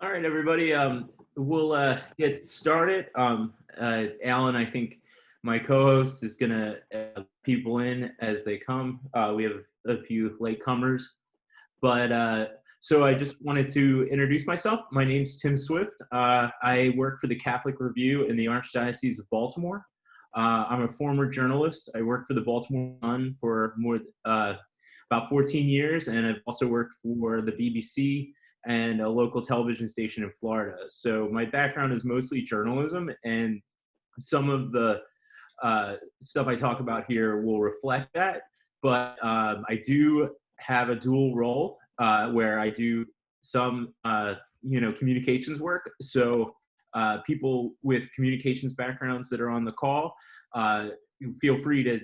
All right, everybody. We'll get started. Alan, I think my co-host is gonna people in as they come. We have a few latecomers, but so I just wanted to introduce myself. My name's Tim Swift. I work for the Catholic Review in the Archdiocese of Baltimore. I'm a former journalist. I worked for the Baltimore Sun for about 14 years, and I've also worked for the BBC and a local television station in Florida. So my background is mostly journalism, and some of the stuff I talk about here will reflect that. But I do have a dual role where I do some, communications work. So people with communications backgrounds that are on the call, feel free to,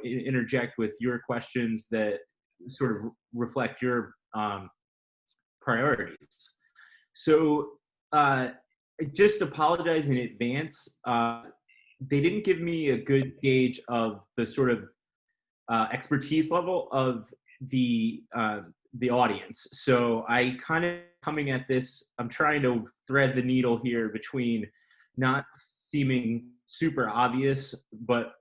interject with your questions that sort of reflect your priorities. So just apologize in advance. They didn't give me a good gauge of the sort of expertise level of the audience. So I kind of coming at this, I'm trying to thread the needle here between not seeming super obvious, but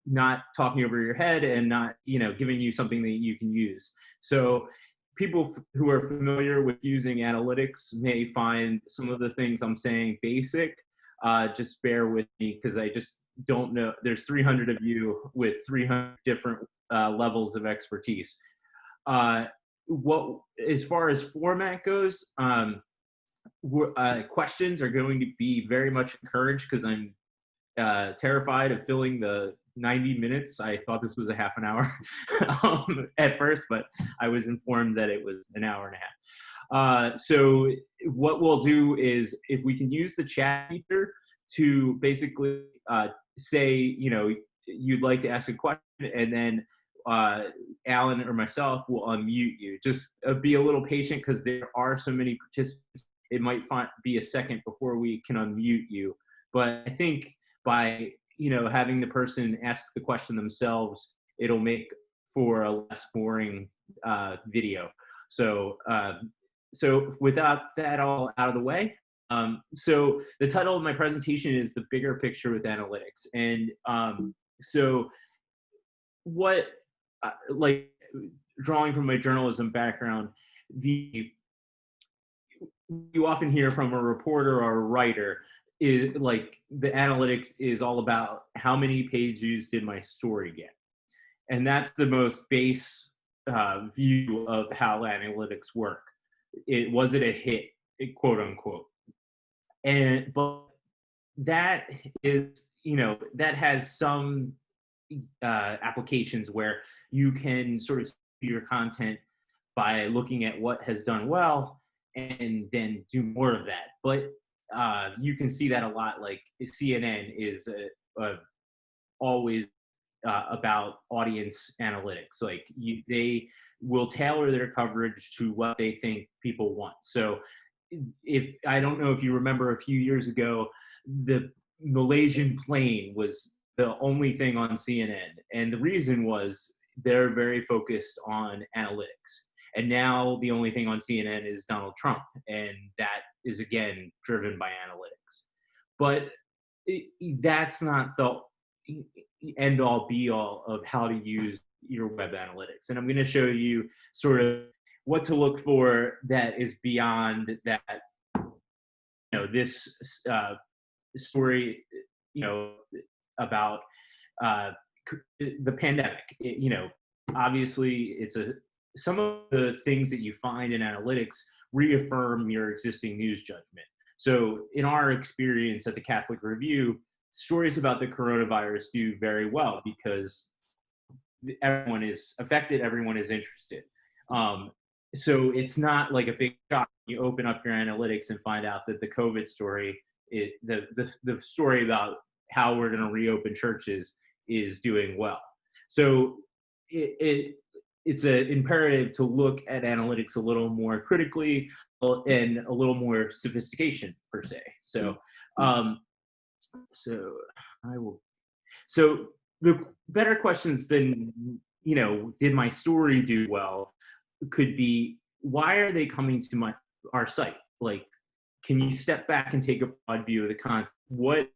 not talking over your head and not, giving you something that you can use. So people who are familiar with using analytics may find some of the things I'm saying basic. Just bear with me because I just don't know. There's 300 of you with 300 different levels of expertise. As far as format goes, questions are going to be very much encouraged because I'm terrified of filling the 90 minutes. I thought this was a half an hour at first, but I was informed that it was an hour and a half. So what we'll do is if we can use the chat feature to basically say, you'd like to ask a question, and then Alan or myself will unmute you. Just be a little patient because there are so many participants. It might be a second before we can unmute you. But I think by having the person ask the question themselves, it'll make for a less boring video. So without that all out of the way, so the title of my presentation is The Bigger Picture with Analytics. And so what, drawing from my journalism background, you often hear from a reporter or a writer is like the analytics is all about how many page views did my story get, and that's the most base view of how analytics work. Was it a hit, quote unquote, but that is that has some applications where you can sort of see your content by looking at what has done well and then do more of that. But you can see that a lot. Like CNN is always about audience analytics. Like they will tailor their coverage to what they think people want. So if I don't know if you remember a few years ago, the Malaysian plane was the only thing on CNN, and the reason was they're very focused on analytics. And now the only thing on CNN is Donald Trump, and that is again driven by analytics. But that's not the end all be all of how to use your web analytics. And I'm going to show you sort of what to look for that is beyond that. This story, about the pandemic. Obviously, some of the things that you find in analytics reaffirm your existing news judgment. So in our experience at the Catholic Review, stories about the coronavirus do very well because everyone is affected, everyone is interested. So it's not like a big shock. You open up your analytics and find out that the COVID story, the story about how we're going to reopen churches is doing well. So it's an imperative to look at analytics a little more critically and a little more sophistication per se. So So the better questions than, did my story do well, could be, why are they coming to our site? Like, can you step back and take a broad view of the content? What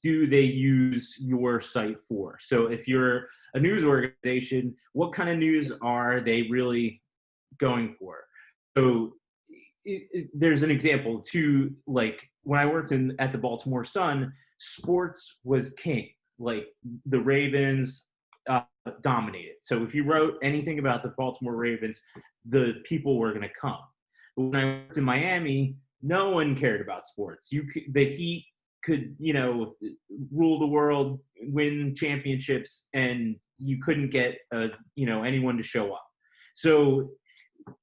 do they use your site for? So if you're a news organization, what kind of news are they really going for? So there's an example to, like, when I worked at the Baltimore Sun, sports was king. Like, the Ravens dominated. So if you wrote anything about the Baltimore Ravens, the people were going to come. But when I worked in Miami, no one cared about sports. The Heat could, rule the world, win championships, and you couldn't get anyone to show up. So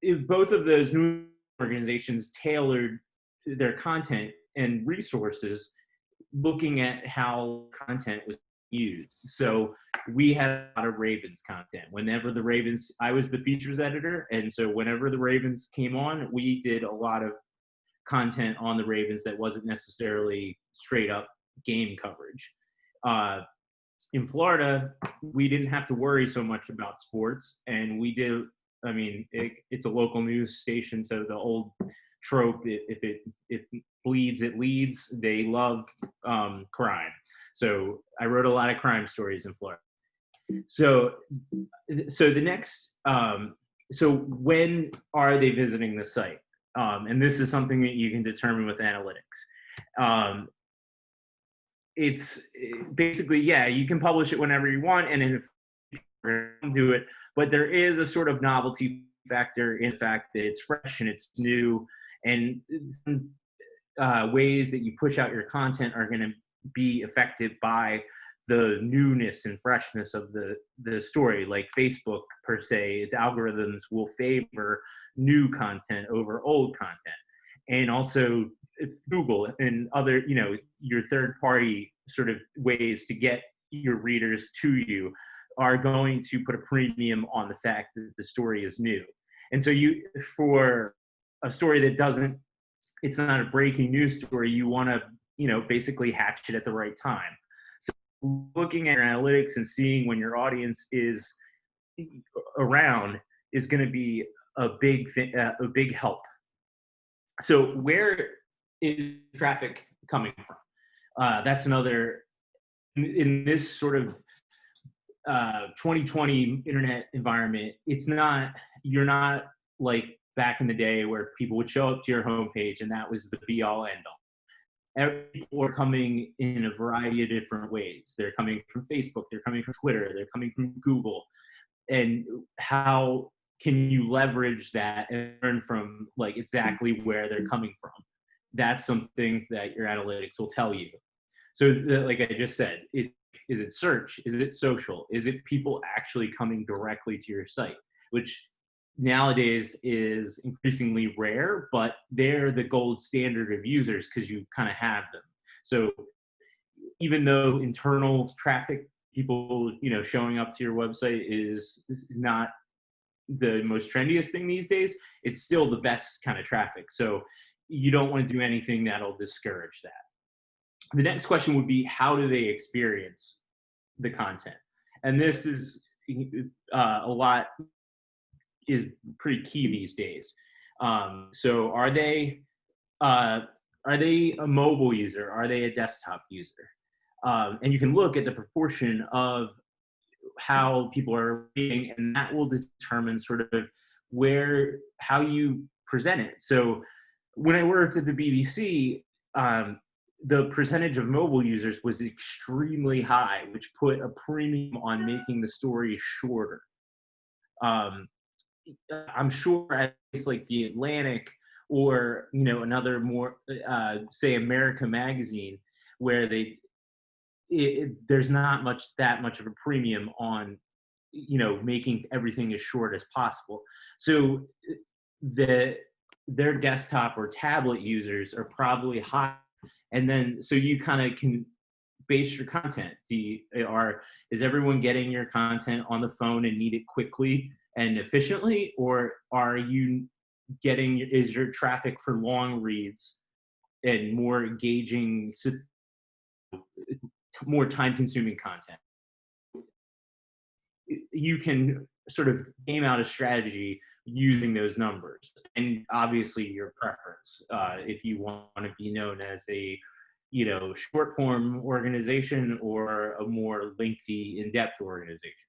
if both of those news organizations tailored their content and resources looking at how content was used. So we had a lot of Ravens content. Whenever the Ravens, I was the features editor, and so whenever the Ravens came on, we did a lot of content on the Ravens that wasn't necessarily straight up game coverage. In Florida, we didn't have to worry so much about sports, and we did. I mean, it's a local news station, so the old trope, if it bleeds, it leads. They love crime, so I wrote a lot of crime stories in Florida. So the next, so when are they visiting the site? And this is something that you can determine with analytics. It's basically, yeah, you can publish it whenever you want, and if you do it, but there is a sort of novelty factor in the fact that it's fresh and it's new, and ways that you push out your content are going to be affected by the newness and freshness of the story. Like Facebook, per se, its algorithms will favor new content over old content. And also Google and other, your third party sort of ways to get your readers to you are going to put a premium on the fact that the story is new. And so for a story that it's not a breaking news story, you want to, basically hatch it at the right time. So looking at your analytics and seeing when your audience is around is going to be a big help. So where is traffic coming from? That's another, in this sort of 2020 internet environment, you're not like back in the day where people would show up to your homepage and that was the be all end all. People are coming in a variety of different ways. They're coming from Facebook, they're coming from Twitter, they're coming from Google. And how can you leverage that and learn from like exactly where they're coming from? That's something that your analytics will tell you. So like I just said, is it search? Is it social? Is it people actually coming directly to your site? Which nowadays is increasingly rare, but they're the gold standard of users because you kind of have them. So even though internal traffic, people, showing up to your website is not the most trendiest thing these days, it's still the best kind of traffic. So you don't want to do anything that'll discourage that. The next question would be, how do they experience the content? And this is a lot is pretty key these days. So are they a mobile user? Are they a desktop user? And you can look at the proportion of how people are reading, and that will determine sort of how you present it. So when I worked at the BBC, the percentage of mobile users was extremely high, which put a premium on making the story shorter. I'm sure at least like the Atlantic or another more say America Magazine, where there's not that much of a premium on making everything as short as possible. So their desktop or tablet users are probably high, and then so you kind of can base your content. Is everyone getting your content on the phone and need it quickly and efficiently, or is your traffic for long reads and more engaging, more time-consuming content? You can sort of game out a strategy using those numbers, and obviously your preference. If you want to be known as a short form organization or a more lengthy, in-depth organization.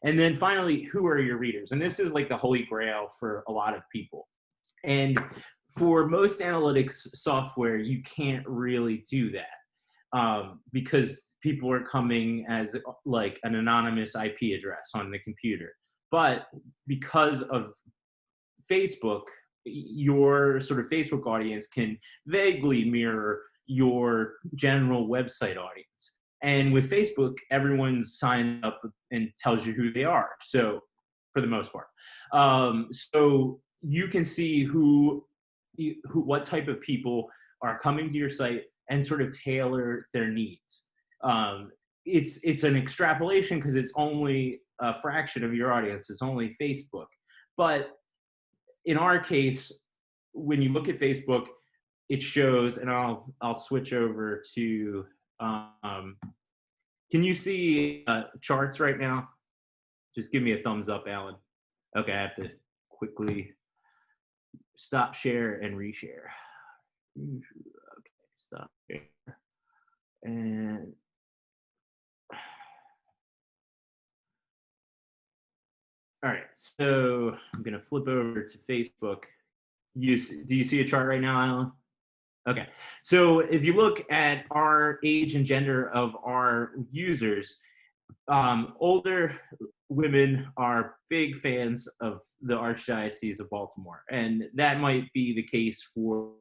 And then finally, who are your readers? And this is like the holy grail for a lot of people. And for most analytics software, you can't really do that because people are coming as like an anonymous IP address on the computer. But because of Facebook, your sort of Facebook audience can vaguely mirror your general website audience. And with Facebook, everyone's signed up and tells you who they are. So for the most part, so you can see what type of people are coming to your site and sort of tailor their needs. It's an extrapolation because it's only a fraction of your audience. It's only Facebook, but in our case, when you look at Facebook, it shows, and I'll switch over to. Can you see charts right now? Just give me a thumbs up, Alan. Okay, I have to quickly stop share and reshare. Okay, stop share. And all right, so I'm gonna flip over to Facebook. Do you see a chart right now, Alan? Okay, so if you look at our age and gender of our users, older women are big fans of the Archdiocese of Baltimore, and that might be the case for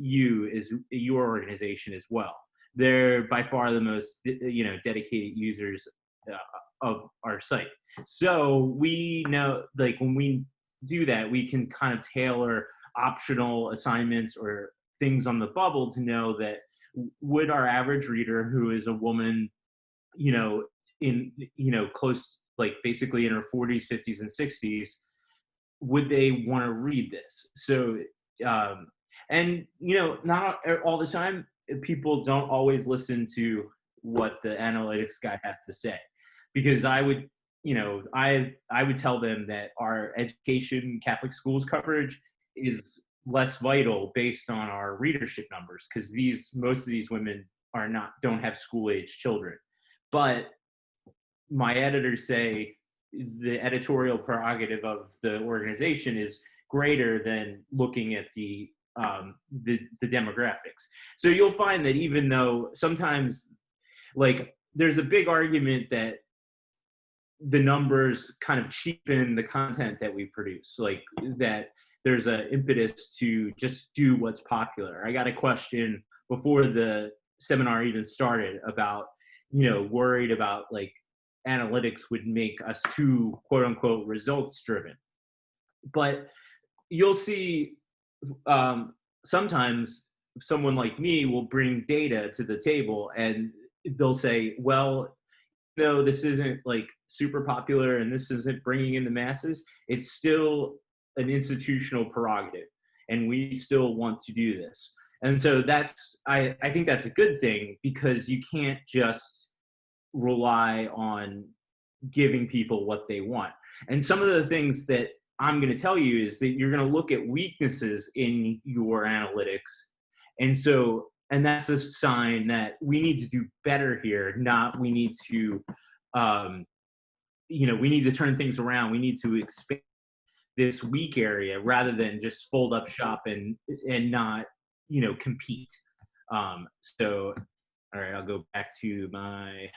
your organization as well. They're by far the most dedicated users of our site. So we know, like, when we do that, we can kind of tailor optional assignments or things on the bubble to know that would our average reader, who is a woman, close, like basically in her 40s, 50s, and 60s, would they want to read this? So, and not all the time, people don't always listen to what the analytics guy has to say, because I would tell them that our education, Catholic schools coverage is less vital based on our readership numbers, because most of these women don't have school age children. But my editors say the editorial prerogative of the organization is greater than looking at the demographics. So you'll find that even though sometimes, like, there's a big argument that the numbers kind of cheapen the content that we produce, like that there's an impetus to just do what's popular. I got a question before the seminar even started about, worried about like analytics would make us too quote unquote results driven. But you'll see sometimes someone like me will bring data to the table and they'll say, well, no, this isn't like super popular and this isn't bringing in the masses, it's still an institutional prerogative and we still want to do this. And so I think that's a good thing, because you can't just rely on giving people what they want. And some of the things that I'm going to tell you is that you're going to look at weaknesses in your analytics. And that's a sign that we need to do better here, not we need to, we need to turn things around. We need to expand this weak area rather than just fold up shop and not, compete. So, all right, I'll go back to my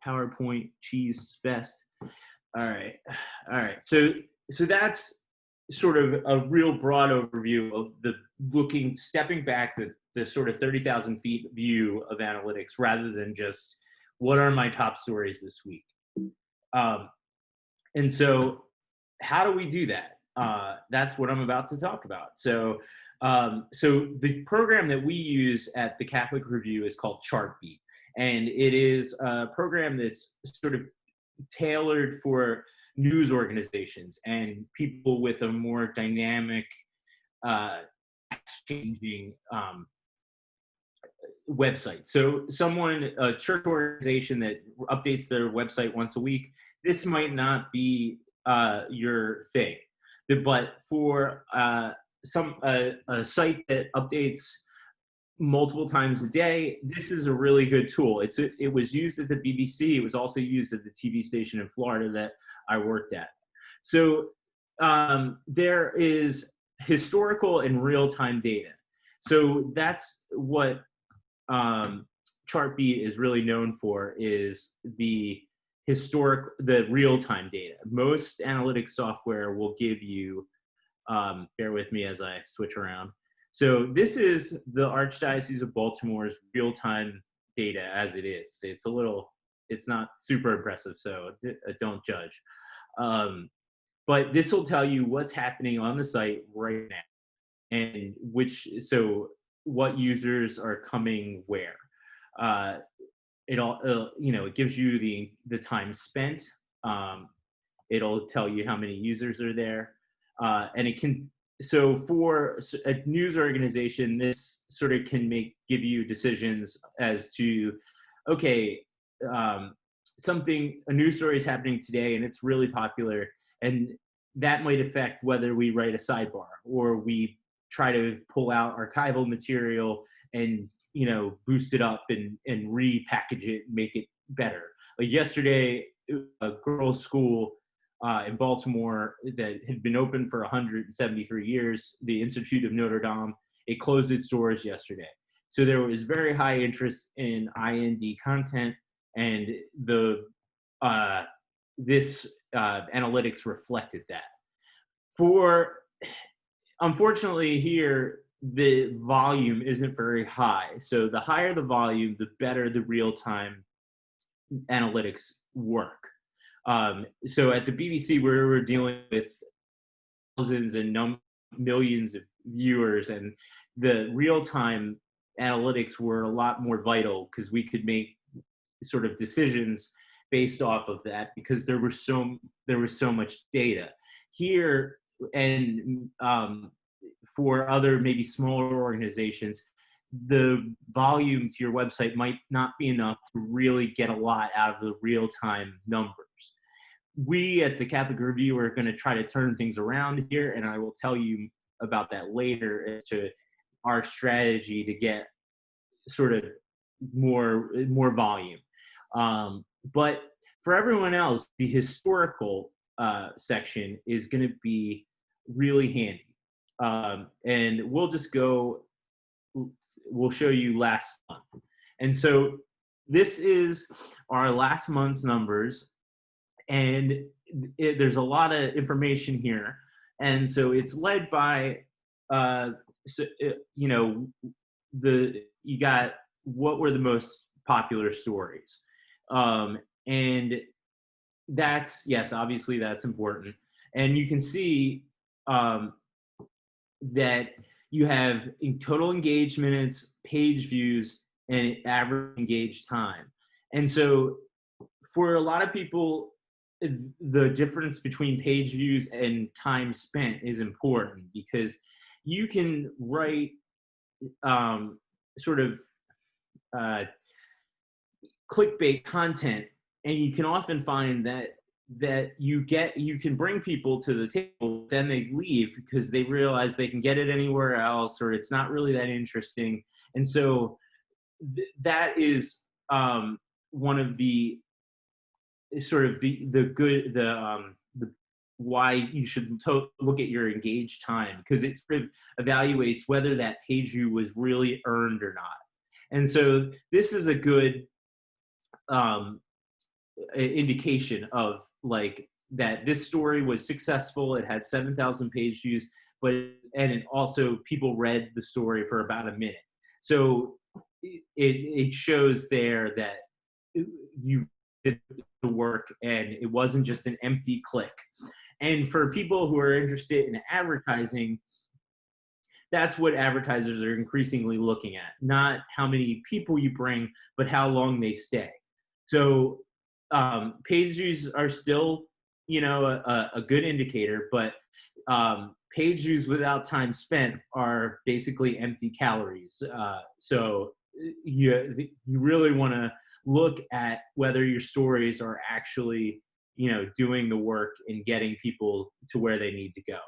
PowerPoint cheese fest. All right. So that's sort of a real broad overview of stepping back the sort of 30,000 feet view of analytics, rather than just what are my top stories this week. And so how do we do that? That's what I'm about to talk about. So the program that we use at the Catholic Review is called Chartbeat. And it is a program that's sort of tailored for news organizations and people with a more dynamic, changing website. So a church organization that updates their website once a week, this might not be your thing. But for a site that updates multiple times a day, this is a really good tool. It was used at the BBC. It was also used at the TV station in Florida that I worked at. So there is historical and real-time data. So that's what Chartbeat is really known for, is the real-time data. Most analytics software will give you, bear with me as I switch around. So this is the Archdiocese of Baltimore's real-time data as it is. It's not super impressive, so don't judge. But this will tell you what's happening on the site right now, and what users are coming where. It gives you the time spent. It'll tell you how many users are there, and it can. So for a news organization, this sort of can give you decisions as to, okay, a news story is happening today and it's really popular, and that might affect whether we write a sidebar or we try to pull out archival material and boost it up and repackage it, make it better. Like yesterday, a girls' school in Baltimore that had been open for 173 years, the Institute of Notre Dame, it closed its doors yesterday. So there was very high interest in IND content, and this analytics reflected that. Unfortunately here, the volume isn't very high. So the higher the volume, the better the real-time analytics work. So at the BBC, we were dealing with thousands and millions of viewers, and the real-time analytics were a lot more vital because we could make sort of decisions based off of that, because there was so much data here. And for other maybe smaller organizations, the volume to your website might not be enough to really get a lot out of the real-time numbers. We at the Catholic Review are going to try to turn things around here, and I will tell you about that later as to our strategy to get sort of more volume. But for everyone else, the historical section is going to be really handy. And we'll show you last month. And so this is our last month's numbers, and there's a lot of information here. And so it's led by, you got what were the most popular stories. And that's, yes, obviously that's important. And you can see that you have total engaged minutes, page views, and average engaged time. And so for a lot of people, the difference between page views and time spent is important, because you can write sort of clickbait content, and you can often find that you can bring people to the table, then they leave because they realize they can get it anywhere else, or it's not really that interesting. And so that is one of the sort of the why you should look at your engaged time, because it sort of evaluates whether that page view was really earned or not. And so this is a good indication of like that this story was successful. It had 7,000 page views, and it also people read the story for about a minute. So it shows there that you did the work and it wasn't just an empty click. And for people who are interested in advertising, that's what advertisers are increasingly looking at, not how many people you bring, but how long they stay. So page views are still, a good indicator, but page views without time spent are basically empty calories. So you really want to look at whether your stories are actually doing the work and getting people to where they need to go.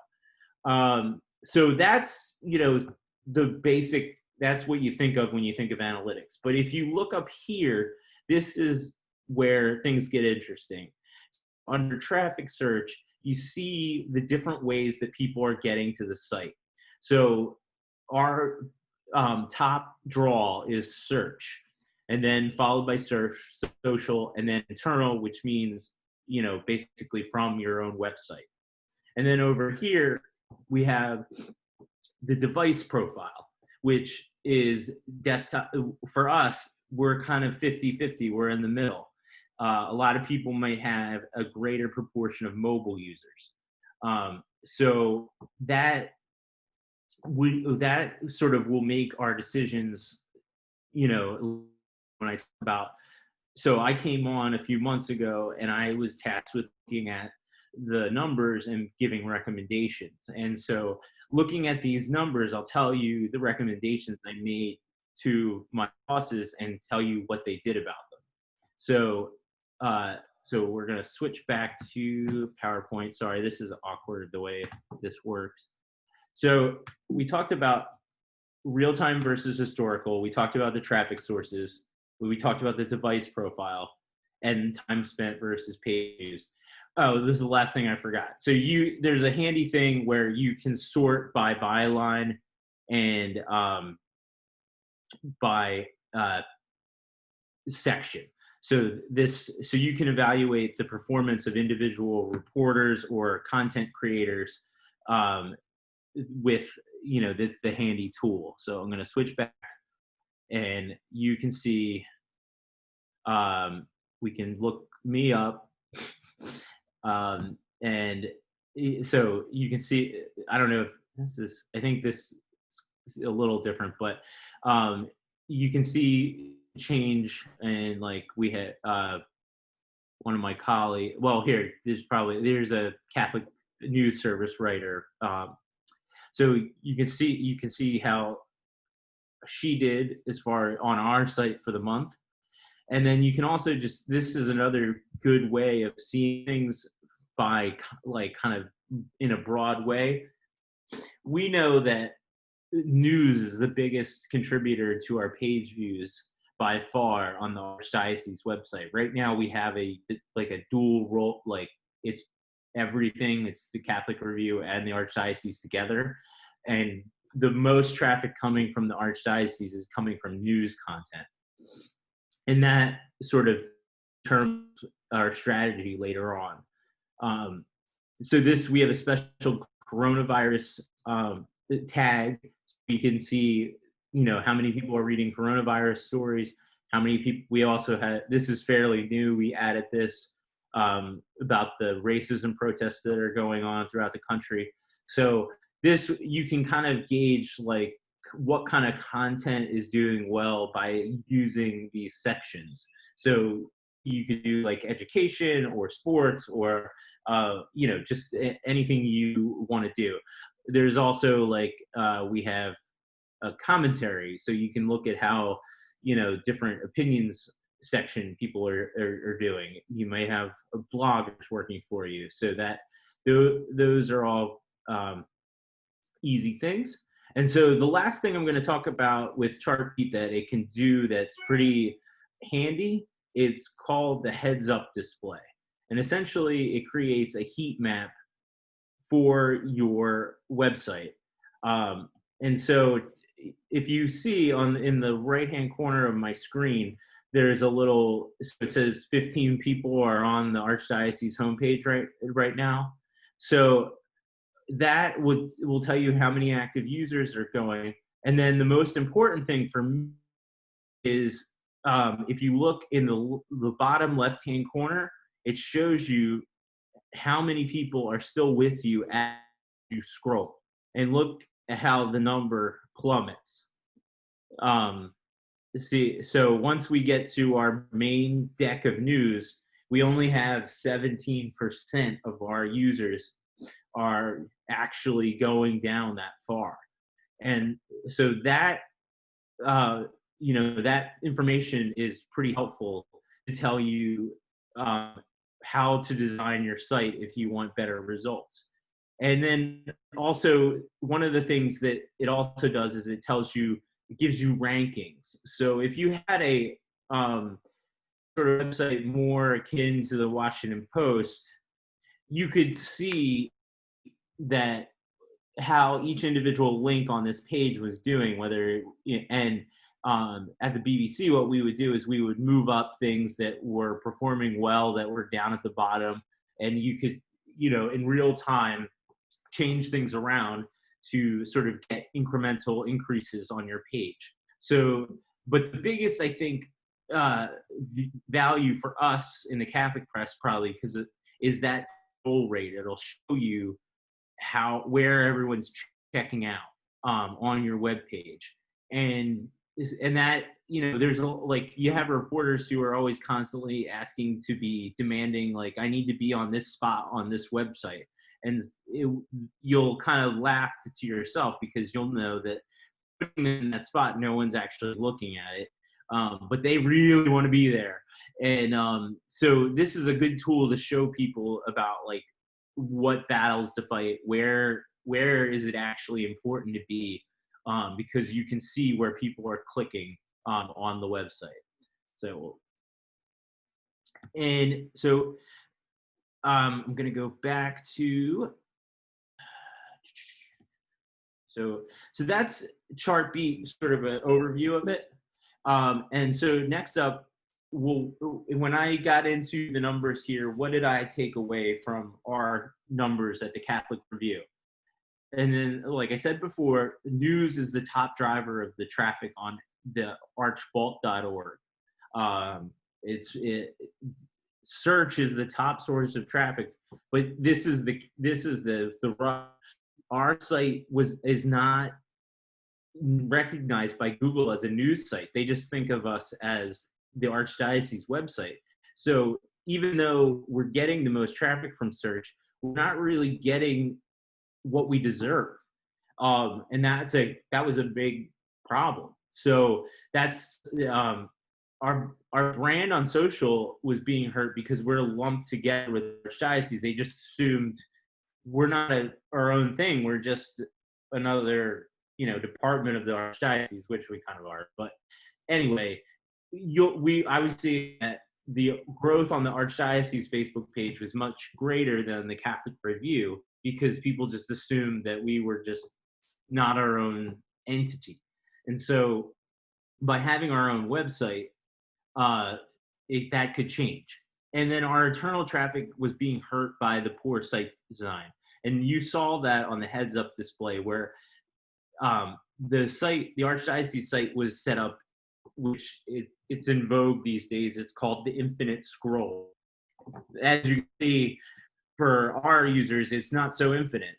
So that's, the basic, that's what you think of when you think of analytics. But if you look up here, this is where things get interesting. Under traffic search, you see the different ways that people are getting to the site. So our top draw is search, and then followed by search, social, and then internal, which means, basically from your own website. And then over here, we have the device profile, which is desktop. For us, we're kind of 50-50. We're in the middle. A lot of people might have a greater proportion of mobile users. So that sort of will make our decisions, when I talk about, so I came on a few months ago and I was tasked with looking at the numbers and giving recommendations. And so looking at these numbers, I'll tell you the recommendations I made to my bosses and tell you what they did about them. So so we're going to switch back to PowerPoint. Sorry, this is awkward the way this works. So we talked about real-time versus historical. We talked about the traffic sources. We talked about the device profile and time spent versus page views. Oh, this is the last thing I forgot. So there's a handy thing where you can sort by byline and by section. So you can evaluate the performance of individual reporters or content creators with the handy tool. So I'm going to switch back, and you can see we can look me up, and so you can see, I don't know if this is, I think this is a little different, but you can see change. And like we had one of my colleagues, well, here, there's a Catholic news service writer. So you can see how she did as far on our site for the month. And then you can also this is another good way of seeing things by like kind of in a broad way. We know that news is the biggest contributor to our page views by far on the Archdiocese website. Right now we have a dual role, like it's everything. It's the Catholic Review and the Archdiocese together. And the most traffic coming from the Archdiocese is coming from news content. And that sort of determines our strategy later on. So we have a special coronavirus tag. You can see, how many people are reading coronavirus stories, how many people. We also had, this is fairly new, we added this about the racism protests that are going on throughout the country. So you can kind of gauge like what kind of content is doing well by using these sections. So you could do like education or sports or just anything you want to do. There's also like we have a commentary, so you can look at how different opinions section people are doing. You may have a blog that's working for you, so that those are all easy things. And so the last thing I'm going to talk about with Chartbeat that it can do that's pretty handy, it's called the heads up display. And essentially it creates a heat map for your website. And so if you see in the right-hand corner of my screen, there's a little, it says 15 people are on the Archdiocese homepage right now. So that will tell you how many active users are going. And then the most important thing for me is if you look in the bottom left-hand corner, it shows you how many people are still with you as you scroll. And look at how the number plummets. So once we get to our main deck of news, we only have 17% of our users are actually going down that far. And so that that information is pretty helpful to tell you how to design your site if you want better results. And then also, one of the things that it also does is it gives you rankings. So if you had a sort of website more akin to the Washington Post, you could see that how each individual link on this page was doing, and at the BBC, what we would do is we would move up things that were performing well that were down at the bottom, and you could, in real time, change things around to sort of get incremental increases on your page. So, but the biggest, I think, value for us in the Catholic press, probably because is that scroll rate. It'll show you where everyone's checking out on your web page, and that, there's like, you have reporters who are always constantly asking to be demanding, like, I need to be on this spot on this website, and you'll kind of laugh to yourself because you'll know that putting them in that spot, no one's actually looking at it, but they really want to be there. And so this is a good tool to show people about, like, what battles to fight, where is it actually important to be, because you can see where people are clicking on the website. So I'm going to go back to, so that's chart B, sort of an overview of it. And so next up, when I got into the numbers here, what did I take away from our numbers at the Catholic Review? And then, like I said before, news is the top driver of the traffic on the archbolt.org. Search is the top source of traffic, but this is the our site is not recognized by Google as a news site. They just think of us as the Archdiocese website. So even though we're getting the most traffic from search, we're not really getting what we deserve. And that was a big problem. So that's our brand on social was being hurt because we're lumped together with Archdiocese. They just assumed we're not our own thing. We're just another, department of the Archdiocese, which we kind of are. But anyway, I was seeing that the growth on the Archdiocese Facebook page was much greater than the Catholic Review because people just assumed that we were just not our own entity. And so by having our own website, that could change. And then our internal traffic was being hurt by the poor site design. And you saw that on the heads up display where the Archdiocese site was set up, which it's in vogue these days. It's called the infinite scroll. As you can see, for our users, it's not so infinite.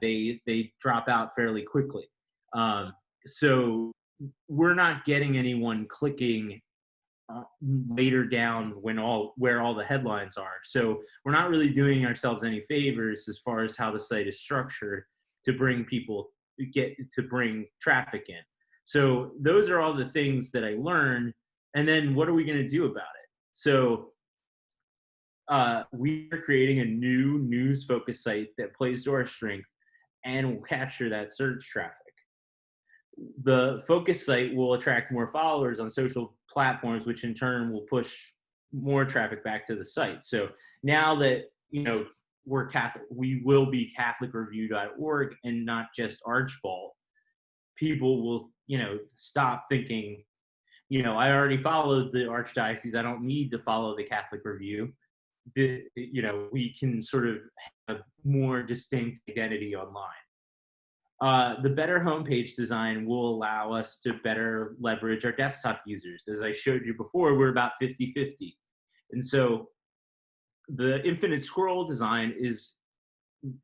They drop out fairly quickly. So we're not getting anyone clicking later down where all the headlines are. So we're not really doing ourselves any favors as far as how the site is structured to bring traffic in. So those are all the things that I learned. And then what are we going to do about it? So we are creating a new news-focused site that plays to our strength and will capture that search traffic. The focus site will attract more followers on social platforms, which in turn will push more traffic back to the site. So now that, we're Catholic, we will be CatholicReview.org and not just Archbolt. People will, stop thinking, I already followed the Archdiocese. I don't need to follow the Catholic Review. We can sort of have more distinct identity online. The better homepage design will allow us to better leverage our desktop users. As I showed you before, we're about 50-50. And so the infinite scroll design is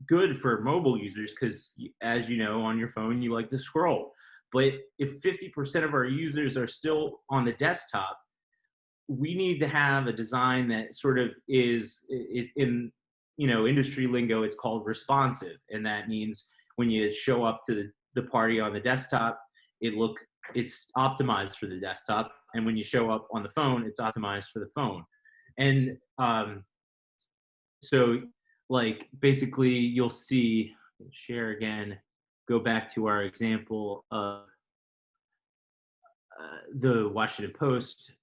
good for mobile users because, as you know, on your phone, you like to scroll. But if 50% of our users are still on the desktop, we need to have a design that sort of is in, industry lingo, it's called responsive. And that means when you show up to the party on the desktop, it's optimized for the desktop. And when you show up on the phone, it's optimized for the phone. And So like basically you'll see, share again, go back to our example of the Washington Post.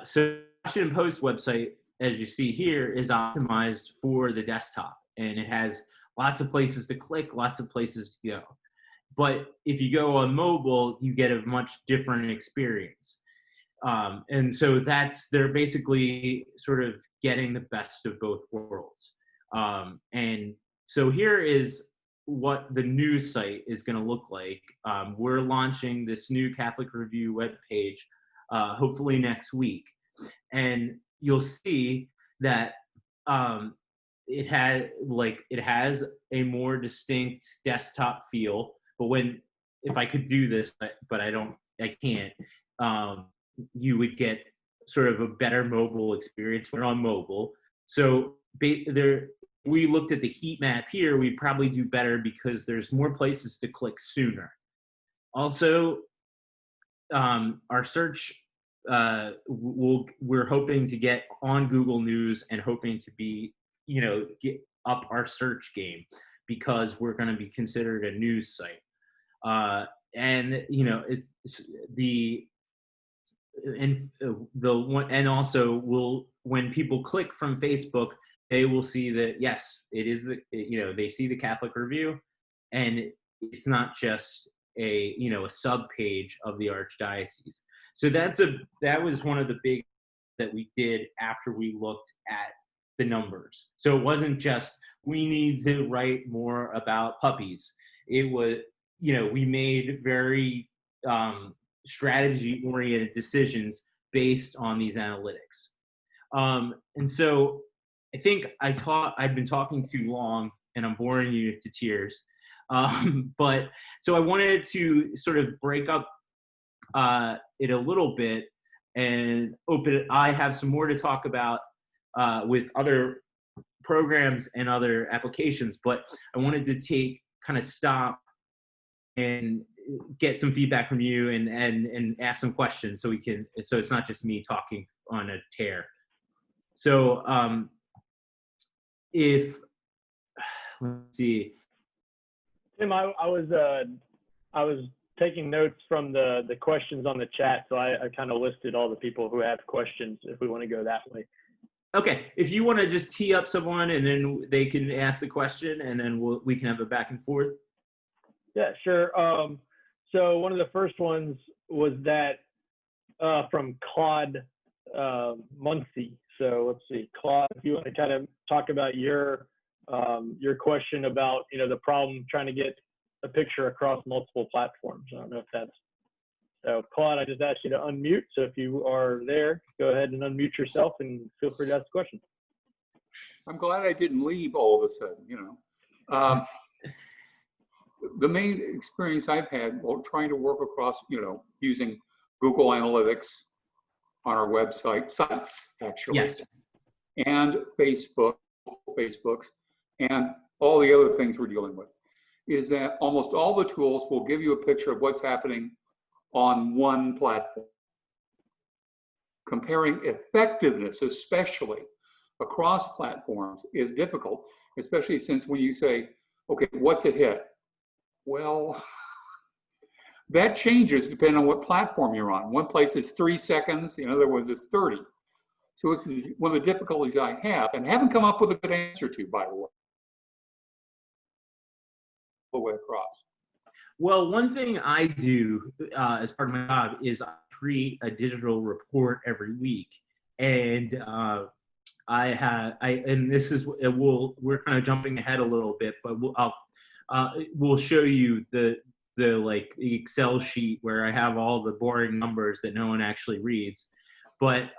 So Washington Post website, as you see here, is optimized for the desktop, and it has lots of places to click, lots of places to go. But if you go on mobile, you get a much different experience. And so they're basically sort of getting the best of both worlds. And so here is what the news site is going to look like. We're launching this new Catholic Review webpage hopefully next week. And you'll see that it has a more distinct desktop feel. But if I could do this, but I can't. You would get sort of a better mobile experience when on mobile. So we looked at the heat map here. We'd probably do better because there's more places to click sooner. Also, our search, we're hoping to get on Google News and hoping to be, get up our search game because we're going to be considered a news site. And also when people click from Facebook, they will see that yes, it is they see the Catholic Review, and it's not just a sub page of the Archdiocese. So that was one of the big that we did after we looked at the numbers. So it wasn't just we need to write more about puppies. It was we made very strategy-oriented decisions based on these analytics. And so I think I've been talking too long and I'm boring you to tears. But so I wanted to sort of break up it a little bit and open it. I have some more to talk about with other programs and other applications, but I wanted to stop and get some feedback from you and ask some questions so it's not just me talking on a tear. So let's see. Tim, I was taking notes from the questions on the chat, so I kind of listed all the people who have questions if we want to go that way. Okay, if you want to just tee up someone and then they can ask the question and then we can have a back and forth. Yeah, sure. So one of the first ones was that from Claude Muncie. So let's see, Claude, if you want to kind of talk about your question about the problem trying to get a picture across multiple platforms. I don't know if that's so. Claude, I just asked you to unmute. So if you are there, go ahead and unmute yourself and feel free to ask a question. I'm glad I didn't leave all of a sudden. The main experience I've had while trying to work across, using Google Analytics on our website, sites actually, yes, and Facebooks, and all the other things we're dealing with, is that almost all the tools will give you a picture of what's happening on one platform. Comparing effectiveness, especially across platforms, is difficult, especially since when you say, okay, what's a hit? Well, that changes depending on what platform you're on. One place is 3 seconds, in other words, it's 30. So it's one of the difficulties I have, and haven't come up with a good answer to, by the way, all the way across. Well, one thing I do as part of my job is I create a digital report every week, and we're kind of jumping ahead a little bit, but we'll show you the Excel sheet where I have all the boring numbers that no one actually reads. But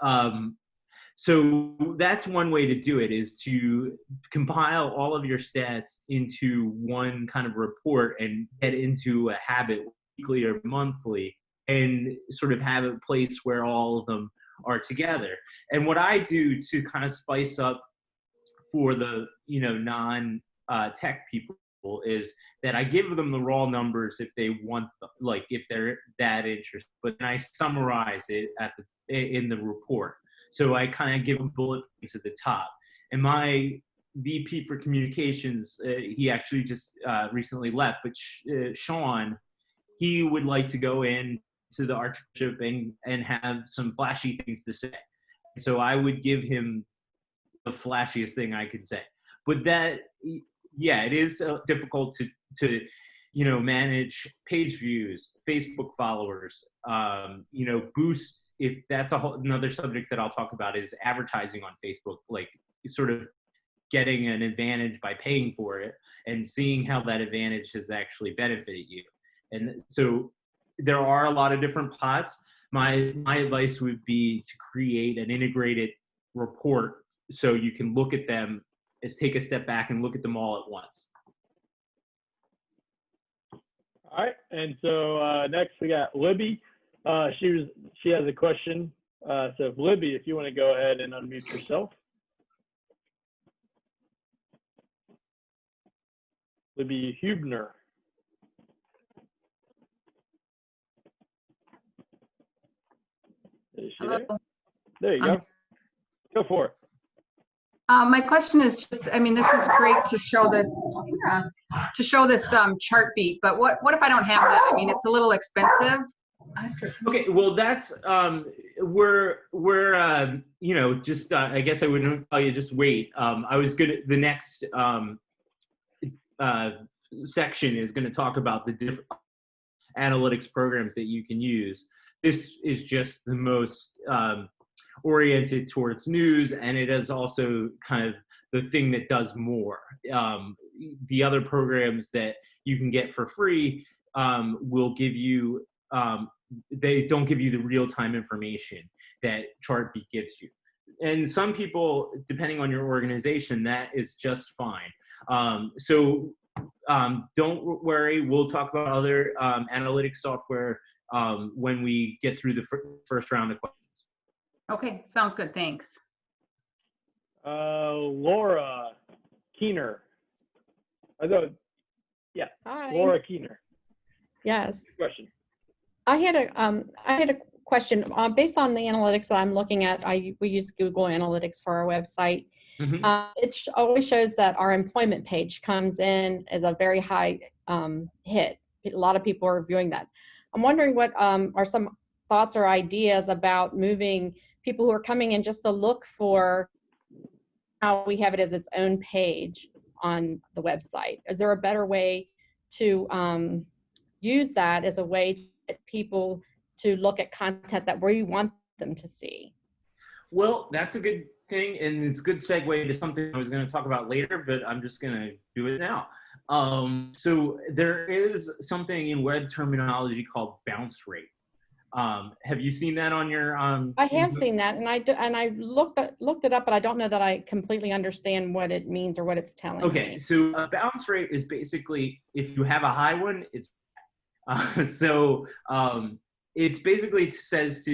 so that's one way to do it, is to compile all of your stats into one kind of report and get into a habit weekly or monthly and sort of have a place where all of them are together. And what I do to kind of spice up for the non-tech people is that I give them the raw numbers if they want them, like if they're that interested, but then I summarize it in the report. So I kind of give them bullet points at the top. And my VP for communications, he actually just recently left, but Sean, he would like to go in to the Archbishop and have some flashy things to say. So I would give him the flashiest thing I could say. But that, yeah, it is difficult to manage page views, Facebook followers, boost. If that's another subject that I'll talk about is advertising on Facebook, like sort of getting an advantage by paying for it and seeing how that advantage has actually benefited you. And so there are a lot of different pots. My advice would be to create an integrated report so you can look at them, take a step back and look at them all at once. All right, and so next we got Libby. She has a question. So Libby, if you want to go ahead and unmute yourself. Libby Hubner. Is she there? There you go. Go for it. My question is just, I mean, this is great to show this chart beat, but what if I don't have that? I mean, it's a little expensive. Okay, well, that's we're just I guess I wouldn't tell you just wait. I was gonna the next section is going to talk about the different analytics programs that you can use. This is just the most oriented towards news, and it is also kind of the thing that does more. The other programs that you can get for free will give you, they don't give you the real-time information that Chartbeat gives you. And some people, depending on your organization, that is just fine. So don't worry, we'll talk about other analytics software when we get through the first round of questions. Okay, sounds good, thanks. Laura Keener. Yeah, Hi. Laura Keener. Yes. Good question. I had a question based on the analytics that I'm looking at. We use Google Analytics for our website. Mm-hmm. It always shows that our employment page comes in as a very high hit. A lot of people are viewing that. I'm wondering what are some thoughts or ideas about moving people who are coming in just to look for how we have it as its own page on the website. Is there a better way to use that as a way to get people to look at content that we want them to see? Well, that's a good thing, and it's a good segue to something I was going to talk about later, but I'm just going to do it now. So there is something in web terminology called bounce rate. Have you seen that on your? I have seen that, and I looked it up, but I don't know that I completely understand what it means or what it's telling me. Okay, so a bounce rate is basically if you have a high one, it's it's basically says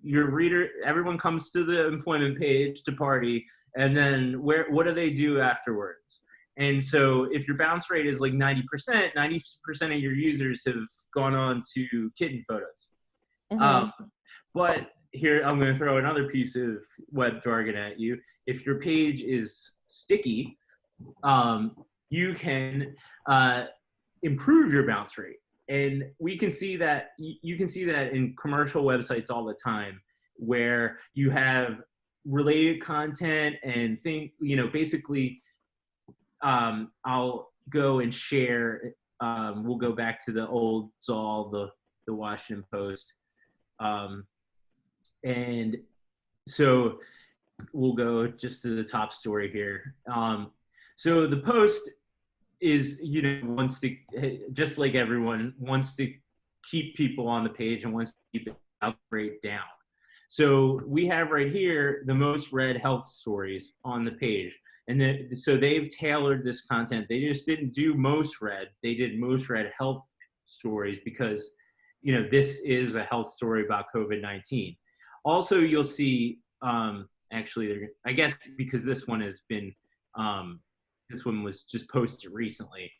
your reader, everyone comes to the employment page to party, and then what do they do afterwards? And so if your bounce rate is like 90% of your users have gone on to kitten photos. Mm-hmm. But here, I'm going to throw another piece of web jargon at you. If your page is sticky, you can improve your bounce rate. And we can see that, you can see that in commercial websites all the time, where you have related content and basically, I'll go and share, we'll go back to the old Zoll, the Washington Post. And so we'll go just to the top story here. So the Post is, wants to, just like everyone, wants to keep people on the page and wants to keep the health rate down. So we have right here the most read health stories on the page. And then, so they've tailored this content. They just didn't do most read. They did most read health stories because, this is a health story about COVID-19. Also, you'll see, actually, I guess because this one has been, this one was just posted recently.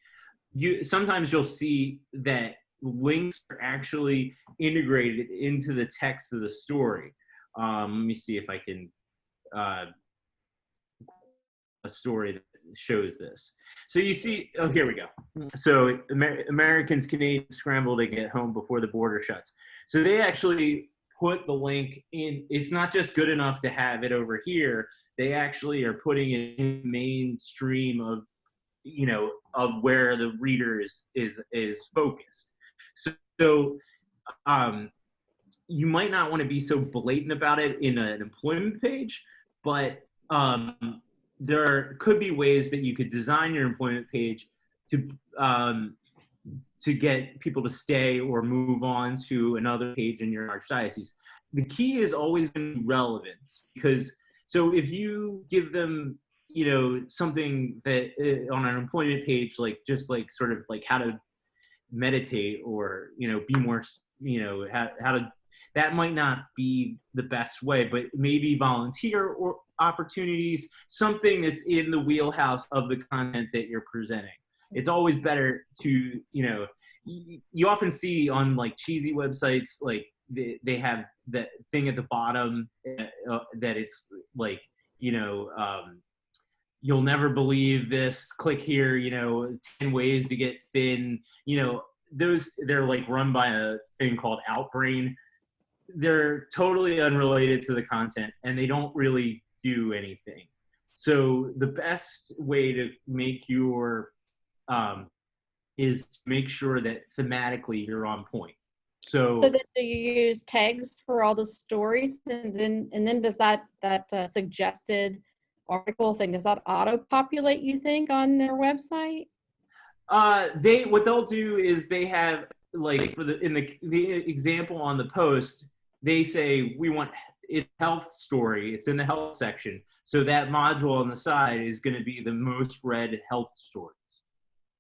Sometimes you'll see that links are actually integrated into the text of the story. Let me see if I can a story that shows this. So you see, oh, here we go. So Americans, Canadians scramble to get home before the border shuts. So they actually put the link in. It's not just good enough to have it over here. They actually are putting it in the mainstream of, of where the reader is focused. So you might not want to be so blatant about it in an employment page, but there could be ways that you could design your employment page to get people to stay or move on to another page in your archdiocese. The key is always going to be relevance, because so if you give them, something that on an employment page, like just like sort of like how to meditate or, be more, how to, that might not be the best way, but maybe volunteer or opportunities, something that's in the wheelhouse of the content that you're presenting. It's always better to, you often see on like cheesy websites, like they have that thing at the bottom that it's like, you'll never believe this, click here, 10 ways to get thin, they're like run by a thing called Outbrain. They're totally unrelated to the content and they don't really do anything. So the best way to make your is to make sure that thematically you're on point. So then do you use tags for all the stories, and then does that suggested article thing, does that auto-populate, you think, on their website? What they'll do is they have, like, for the example on the post, they say we want it health story. It's in the health section, so that module on the side is going to be the most read health stories.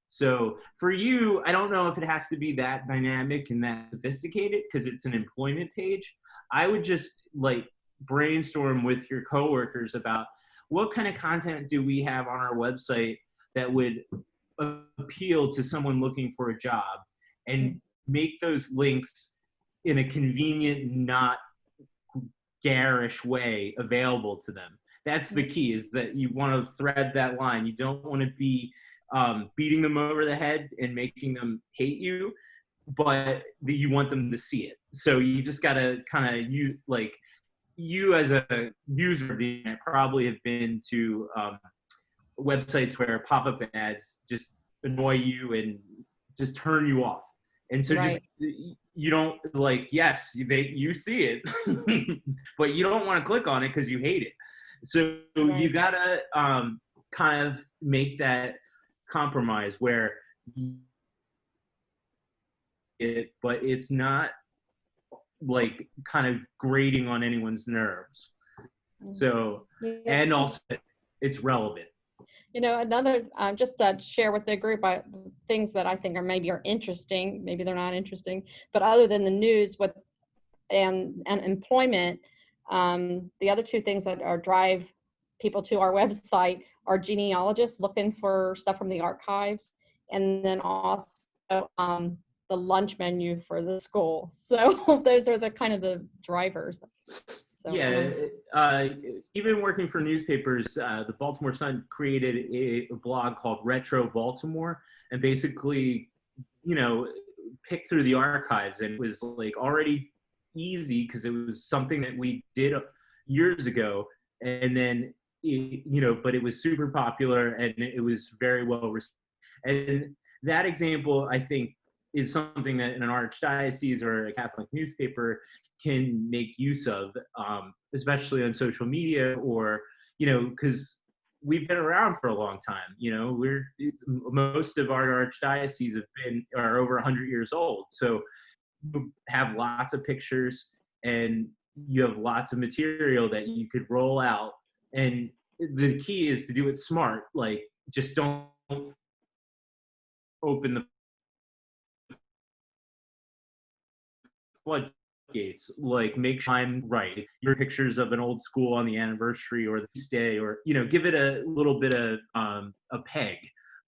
So for you, I don't know if it has to be that dynamic and that sophisticated because it's an employment page. I would just like brainstorm with your coworkers about what kind of content do we have on our website that would appeal to someone looking for a job, and make those links in a convenient, not garish way available to them. That's the key, is that you want to thread that line. You don't want to be beating them over the head and making them hate you, but you want them to see it. So you just got to kind of use, like, you as a user of the internet probably have been to websites where pop-up ads just annoy you and just turn you off. And so Right. just, you don't, like, yes, you see it, but you don't want to click on it because you hate it. So Right. you got to kind of make that compromise where but it's not like kind of grating on anyone's nerves. So, and also it's relevant. Another, just to share with the group, things that I think are interesting, maybe they're not interesting, but other than the news, and employment, the other two things that drive people to our website are genealogists looking for stuff from the archives, and then also the lunch menu for the school. So those are the kind of the drivers. So, yeah, even working for newspapers, the Baltimore Sun created a blog called Retro Baltimore, and basically, picked through the archives, and it was like already easy because it was something that we did years ago, and then but it was super popular and it was very well received. And that example, I think, is something that an archdiocese or a Catholic newspaper can make use of, especially on social media, or, because we've been around for a long time. Most of our archdioceses are over 100 years old. So you have lots of pictures and you have lots of material that you could roll out. And the key is to do it smart. Like, just don't open the floodgates. Like, make sure I'm right. Your pictures of an old school on the anniversary or the feast day, or give it a little bit of a peg.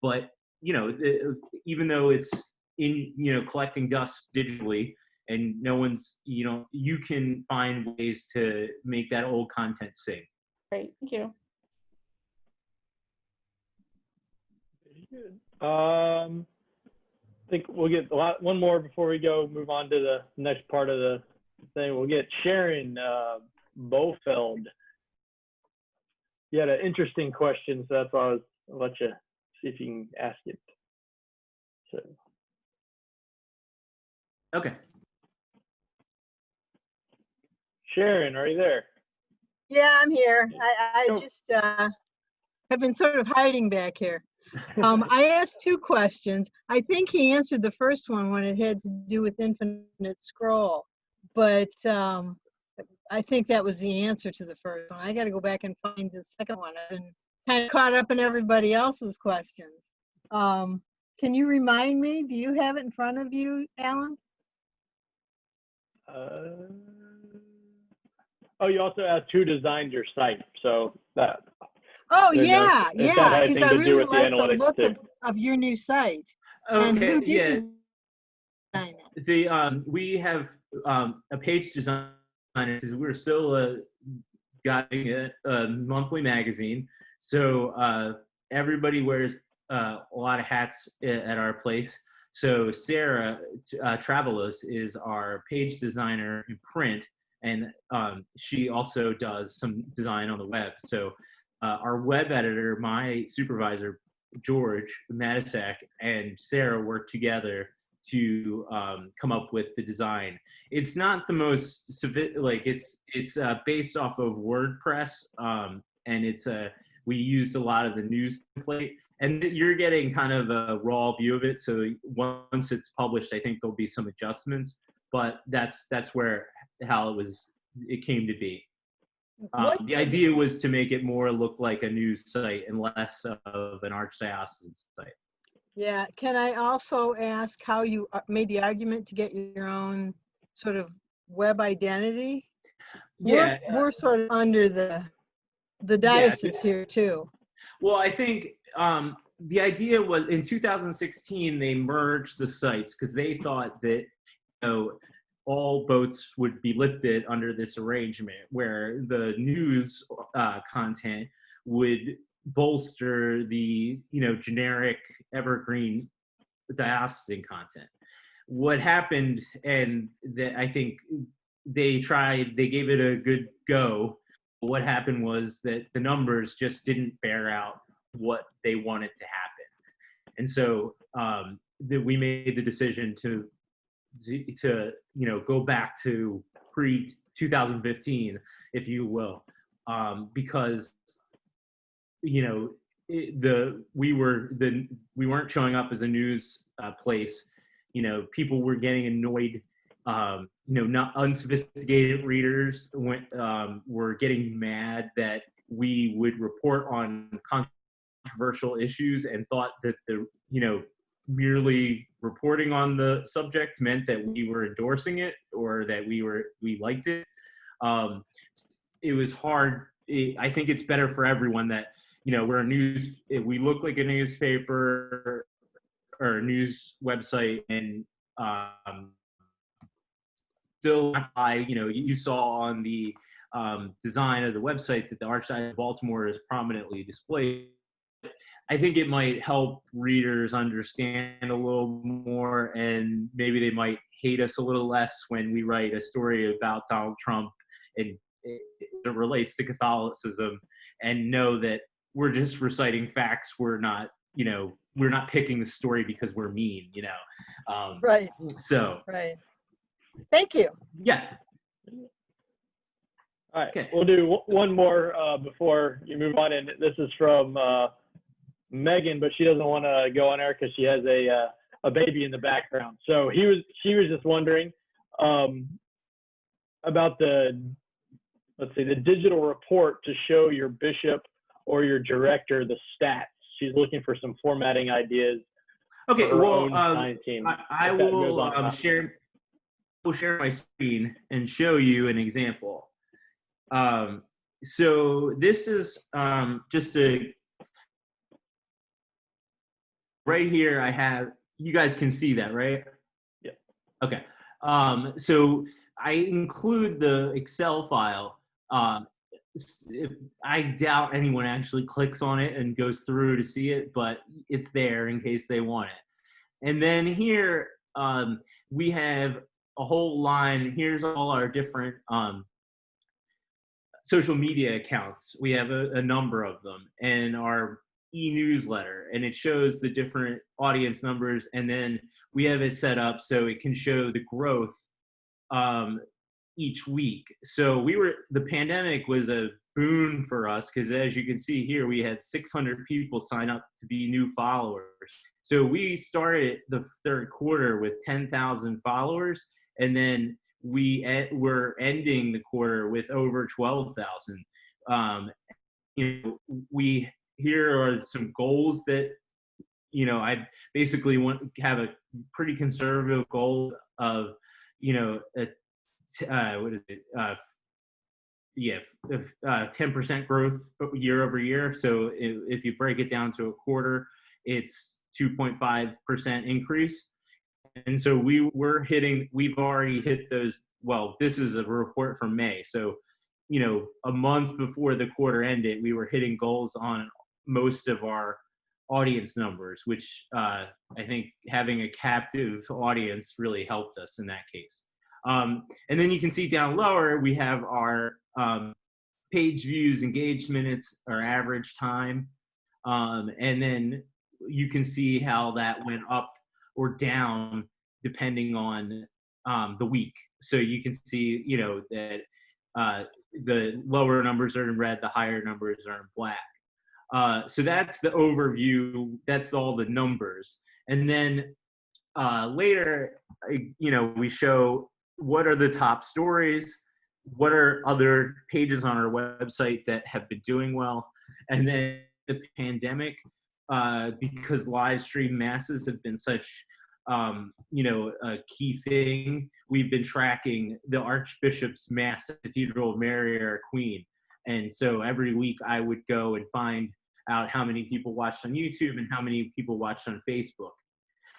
But even though it's in collecting dust digitally, and no one's you can find ways to make that old content sing. great, thank you. I think we'll get one more before we move on to the next part of the thing. We'll get Sharon Bofeld. You had an interesting question, so that's why I'll let you see if you can ask it. So. Okay. Sharon, are you there? Yeah, I'm here. I just have been sort of hiding back here. I asked two questions. I think he answered the first one when it had to do with infinite scroll, but I think that was the answer to the first one. I got to go back and find the second one. I've been kind of caught up in everybody else's questions. Can you remind me? Do you have it in front of you, Alan? Oh, you also asked who designed your site, so that. Oh yeah, yeah, because I really like the look of your new site. Okay, and who did design it? We have a page designer. We're still getting a monthly magazine, so everybody wears a lot of hats at our place. So Sarah Travelos is our page designer in print, and she also does some design on the web. So our web editor, my supervisor, George Matisak, and Sarah work together to come up with the design. It's not the most it's based off of WordPress, and we used a lot of the news template, and you're getting kind of a raw view of it. So once it's published, I think there'll be some adjustments, but that's how it came to be. The idea was to make it more look like a news site and less of an archdiocesan site. Yeah, can I also ask how you made the argument to get your own sort of web identity? Yeah, we're sort of under the diocese here too. Well, I think the idea was in 2016 they merged the sites because they thought that all boats would be lifted under this arrangement where the news content would bolster the generic evergreen diocesan content. What happened, and that I think they gave it a good go. What happened was that the numbers just didn't bear out what they wanted to happen, and so we made the decision to go back to pre-2015, if you will, because we weren't showing up as a news place. People were getting annoyed. Not unsophisticated readers were getting mad that we would report on controversial issues and thought that merely reporting on the subject meant that we were endorsing it or that we liked it. It was hard. I think it's better for everyone that we're we look like a newspaper or a news website, and still you saw on the design of the website that the Archdiocese of Baltimore is prominently displayed. I think it might help readers understand a little more, and maybe they might hate us a little less when we write a story about Donald Trump and it relates to Catholicism, and know that we're just reciting facts. We're not picking the story because we're mean, Right. So. Right. Thank you. Yeah. All right. Okay. We'll do one more before you move on, and this is from Megan, but she doesn't want to go on air because she has a baby in the background. So she was just wondering about the digital report to show your bishop or your director the stats. She's looking for some formatting ideas. Okay. Well, team. I will share my screen and show you an example. So this is just right here. I have, you guys can see that, right? Yeah. Okay. So I include the Excel file I doubt anyone actually clicks on it and goes through to see it, but it's there in case they want it. And then here we have a whole line. Here's all our different social media accounts. We have a number of them, and our e-newsletter, and it shows the different audience numbers, and then we have it set up so it can show the growth each week. So the pandemic was a boon for us, because as you can see here, we had 600 people sign up to be new followers. So we started the third quarter with 10,000 followers, and then we're ending the quarter with over 12,000. Here are some goals that, I basically want to have a pretty conservative goal of, 10% growth year over year. So if you break it down to a quarter, it's 2.5% increase. And so we've already hit those. Well, this is a report from May. So, a month before the quarter ended, we were hitting goals on most of our audience numbers, which I think having a captive audience really helped us in that case. And then you can see down lower, we have our page views, engaged minutes, our average time. And then you can see how that went up or down depending on the week. So you can see, that the lower numbers are in red, the higher numbers are in black. So that's the overview. That's all the numbers. And then later, we show what are the top stories, what are other pages on our website that have been doing well. And then the pandemic, because live stream masses have been such, a key thing, we've been tracking the Archbishop's Mass at Cathedral of Mary Our Queen. And so every week I would go and find out how many people watched on YouTube and how many people watched on Facebook.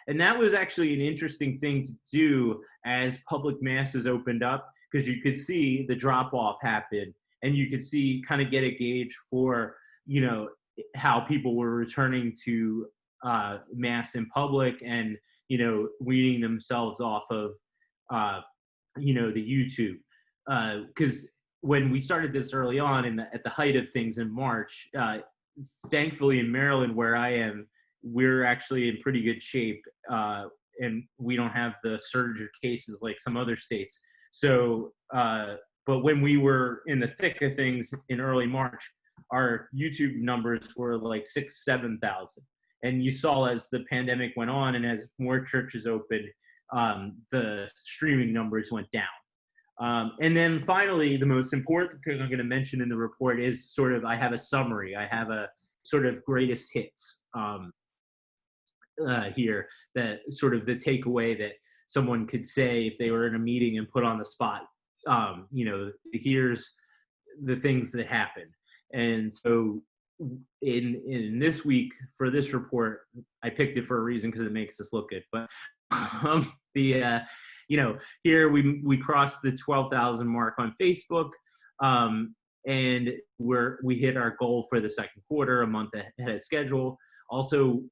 And that was actually an interesting thing to do as public masses opened up, because you could see the drop off happen, and you could see, kind of get a gauge for, how people were returning to mass in public and, weaning themselves off of, the YouTube. Because when we started this early on at the height of things in March, thankfully in Maryland, where I am, we're actually in pretty good shape, and we don't have the surge of cases like some other states. So, but when we were in the thick of things in early March, our YouTube numbers were like 6,000, 7,000. And you saw as the pandemic went on and as more churches opened, the streaming numbers went down. And then finally, the most important thing I'm going to mention in the report is I have a summary. I have a sort of greatest hits here, that sort of the takeaway that someone could say if they were in a meeting and put on the spot. Here's the things that happened. And so in this week for this report, I picked it for a reason because it makes us look good. But here we crossed the 12,000 mark on Facebook, and we hit our goal for the second quarter a month ahead of schedule. Also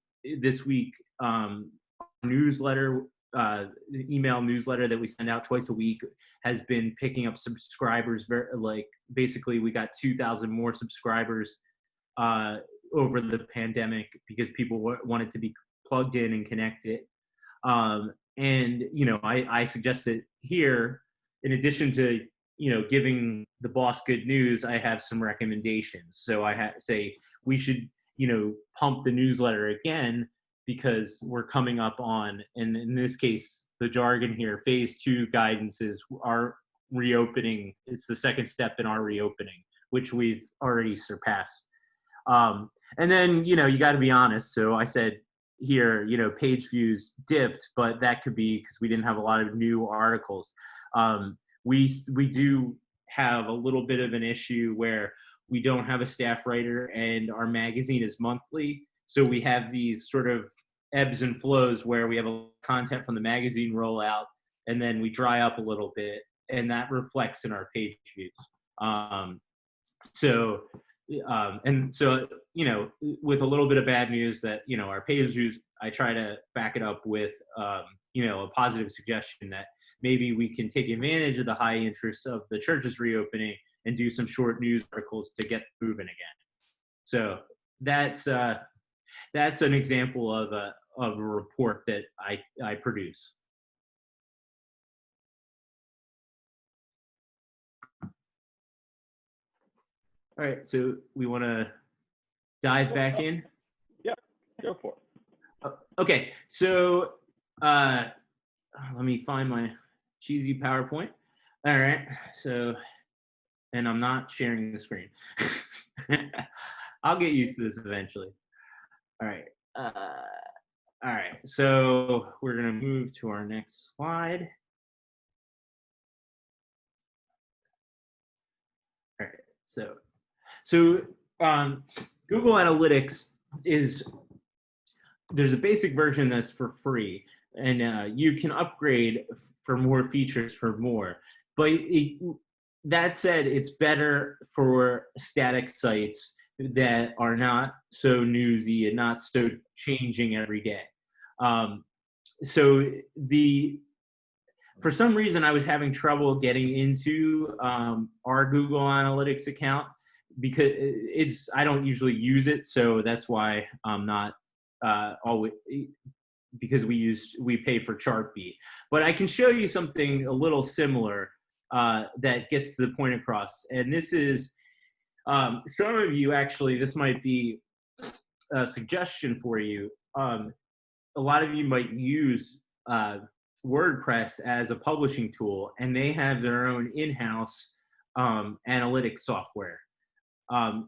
this week, newsletter, the email newsletter that we send out twice a week has been picking up subscribers. Basically we got 2,000 more subscribers over the pandemic because people wanted to be plugged in and connected. And I suggested here, in addition to giving the boss good news, I have some recommendations. So I say we should pump the newsletter again, because we're coming up on, and in this case, the jargon here, phase 2 guidances are reopening. It's the second step in our reopening, which we've already surpassed. And then, you got to be honest. So I said here, page views dipped, but that could be because we didn't have a lot of new articles. We do have a little bit of an issue where we don't have a staff writer and our magazine is monthly. So we have these sort of ebbs and flows where we have a content from the magazine roll out and then we dry up a little bit, and that reflects in our page views. So, and so, with a little bit of bad news that, our page views, I try to back it up with, a positive suggestion that maybe we can take advantage of the high interest of the churches reopening and do some short news articles to get moving again. So that's an example of a report that I produce. All right, so we want to dive back in. Yeah, go for it. Okay, so let me find my cheesy PowerPoint. All right, so, and I'm not sharing the screen. I'll get used to this eventually. All right. All right, so we're going to move to our next slide. All right, so Google Analytics there's a basic version that's for free, and you can upgrade for more features for more. But that said, it's better for static sites that are not so newsy and not so changing every day. So for some reason, I was having trouble getting into our Google Analytics account because I don't usually use it, so that's why I'm not always, because we pay for Chartbeat. But I can show you something a little similar that gets the point across, and this is some of you actually. This might be a suggestion for you. A lot of you might use WordPress as a publishing tool, and they have their own in-house analytics software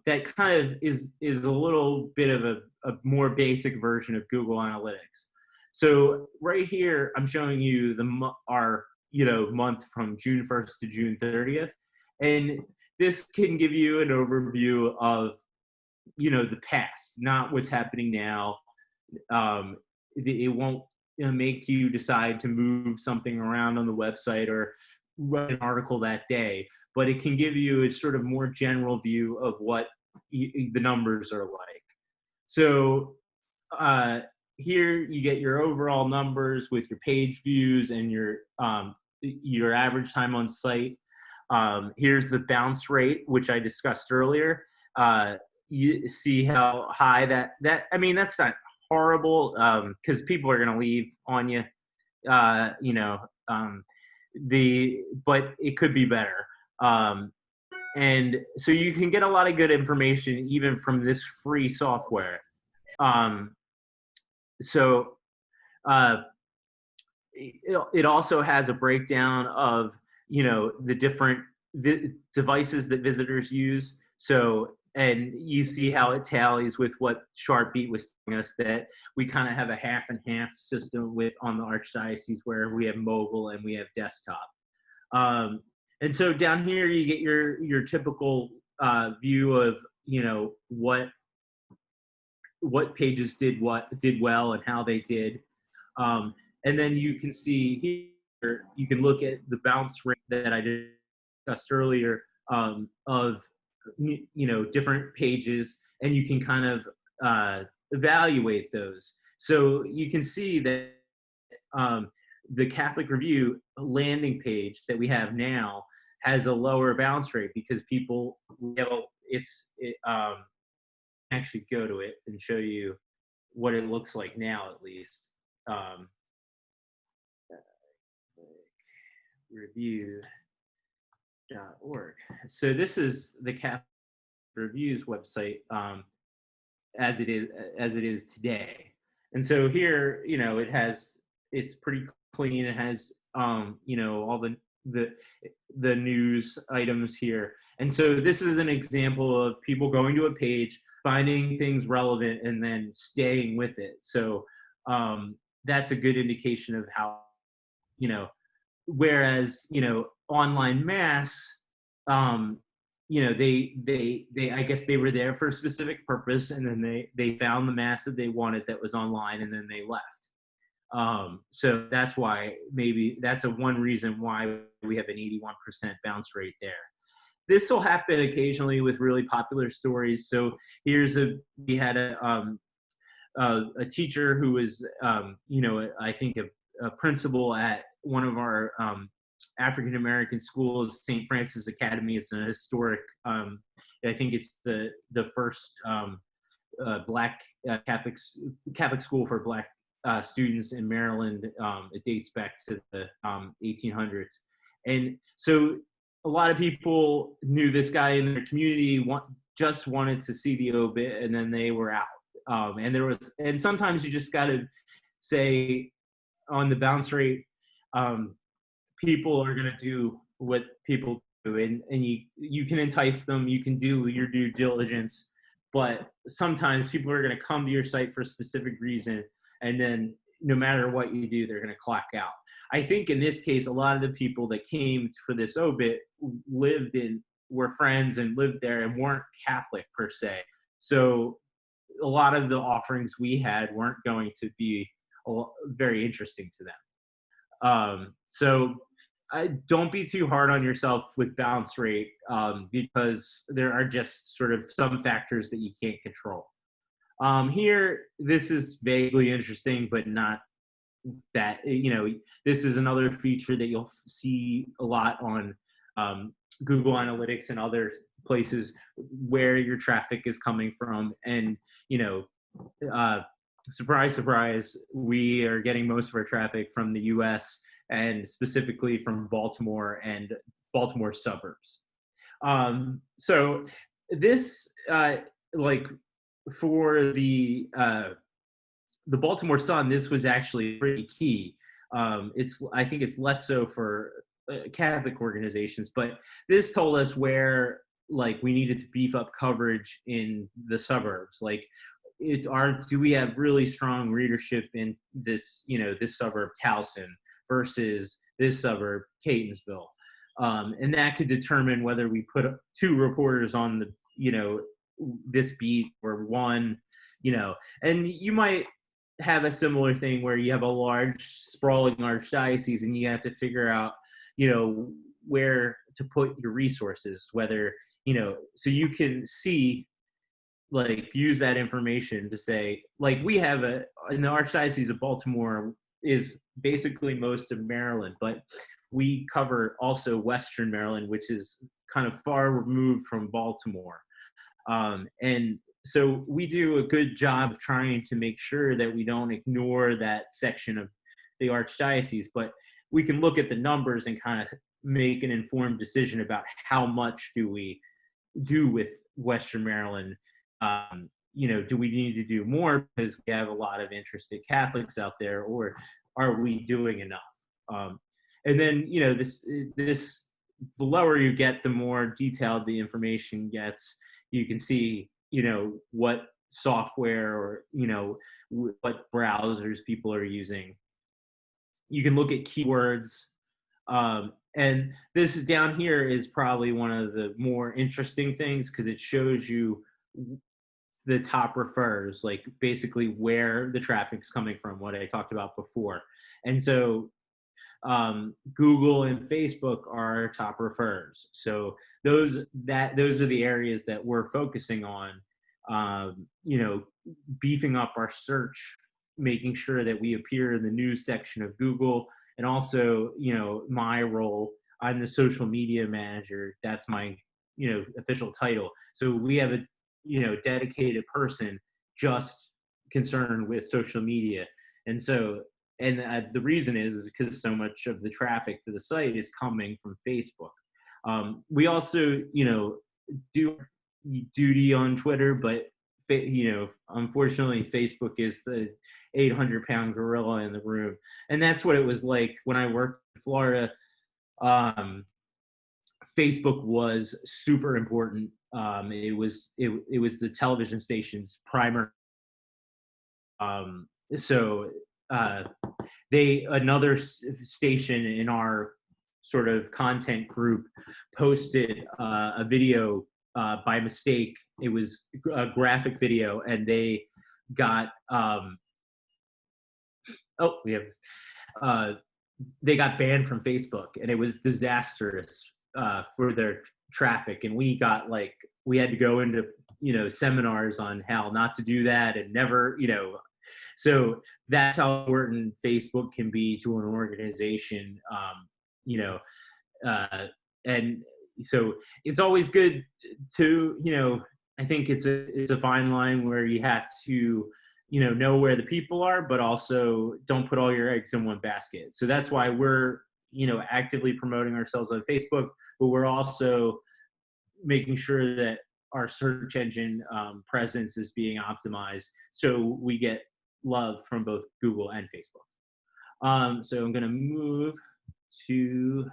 that kind of is a little bit of a more basic version of Google Analytics. So right here, I'm showing you our month from June 1st to June 30th, and this can give you an overview of the past, not what's happening now. It won't make you decide to move something around on the website or write an article that day, but it can give you a sort of more general view of what the numbers are like. So here you get your overall numbers with your page views and your average time on site. Here's the bounce rate, which I discussed earlier. You see how high I mean, that's not horrible because people are going to leave on you, but it could be better. And so you can get a lot of good information even from this free software. So it also has a breakdown of the different devices that visitors use. So, and you see how it tallies with what Chartbeat was telling us, that we kind of have a half and half system on the Archdiocese, where we have mobile and we have desktop. And so down here you get your typical view of what pages did well and how they did. And then you can see here, you can look at the bounce rate that I discussed earlier of different pages, and you can kind of evaluate those. So you can see that the Catholic Review landing page that we have now has a lower bounce rate because people actually go to it and show you what it looks like now, at least. Review.org. So this is the Catholic Review's website as it is today. And so here, it's pretty clean. It has all the news items here. And so this is an example of people going to a page, finding things relevant, and then staying with it. So that's a good indication of how, whereas, online mass, they I guess they were there for a specific purpose, and then they found the mass that they wanted that was online, and then they left. So that's why maybe that's one reason why we have an 81% bounce rate there. this will happen occasionally with really popular stories. So we had a teacher who was, I think a principal at one of our African American schools, St. Francis Academy. It's an historic, I think it's the first Black Catholic school for Black students in Maryland. It dates back to the 1800s. And so a lot of people knew this guy in their community, just wanted to see the obit, and then they were out. And sometimes you just got to say on the bounce rate, people are going to do what people do, and you can entice them, you can do your due diligence, but sometimes people are going to come to your site for a specific reason, and then no matter what you do, they're going to clock out. I think in this case, a lot of the people that came for this obit were friends and lived there and weren't Catholic per se. So a lot of the offerings we had weren't going to be very interesting to them. So don't be too hard on yourself with bounce rate, because there are just sort of some factors that you can't control. Here, this is vaguely interesting, but not that, this is another feature that you'll see a lot on Google Analytics and other places, where your traffic is coming from. And, surprise, surprise, we are getting most of our traffic from the US, and specifically from Baltimore and Baltimore suburbs. So this, for the Baltimore Sun, this was actually pretty key. I think it's less so for Catholic organizations, but this told us where we needed to beef up coverage in the suburbs. Do we have really strong readership in this, this suburb Towson versus this suburb Catonsville? And that could determine whether we put 2 reporters on this beat or 1, and you might have a similar thing where you have a large sprawling archdiocese and you have to figure out, where to put your resources, whether, so you can see, use that information to say, we have in the Archdiocese of Baltimore is basically most of Maryland, but we cover also Western Maryland, which is kind of far removed from Baltimore. And so we do a good job of trying to make sure that we don't ignore that section of the Archdiocese, but we can look at the numbers and kind of make an informed decision about how much do we do with Western Maryland. Do we need to do more because we have a lot of interested Catholics out there, or are we doing enough? And then, the lower you get, the more detailed the information gets. You can see, what software or, what browsers people are using. You can look at keywords. And this down here is probably one of the more interesting things, because it shows you the top refers, basically where the traffic's coming from, what I talked about before. And so Google and Facebook are top refers. So those are the areas that we're focusing on, beefing up our search, making sure that we appear in the news section of Google. And also, my role, I'm the social media manager. That's my, official title. So we have a, dedicated person just concerned with social media. And so, the reason is because so much of the traffic to the site is coming from Facebook. We also, do duty on Twitter, but unfortunately, Facebook is the 800-pound gorilla in the room, and that's what it was like when I worked in Florida. Facebook was super important. It was the television station's primary. Another station in our sort of content group posted a video by mistake. It was a graphic video, and they got they got banned from Facebook, and it was disastrous for their traffic, and we had to go into, seminars on how not to do that and never, so that's how important Facebook can be to an organization. And so it's always good to, I think it's a fine line where you have to, know where the people are, but also don't put all your eggs in one basket. So that's why we're, actively promoting ourselves on Facebook, but we're also making sure that our search engine presence is being optimized so we get love from both Google and Facebook. So I'm going to move to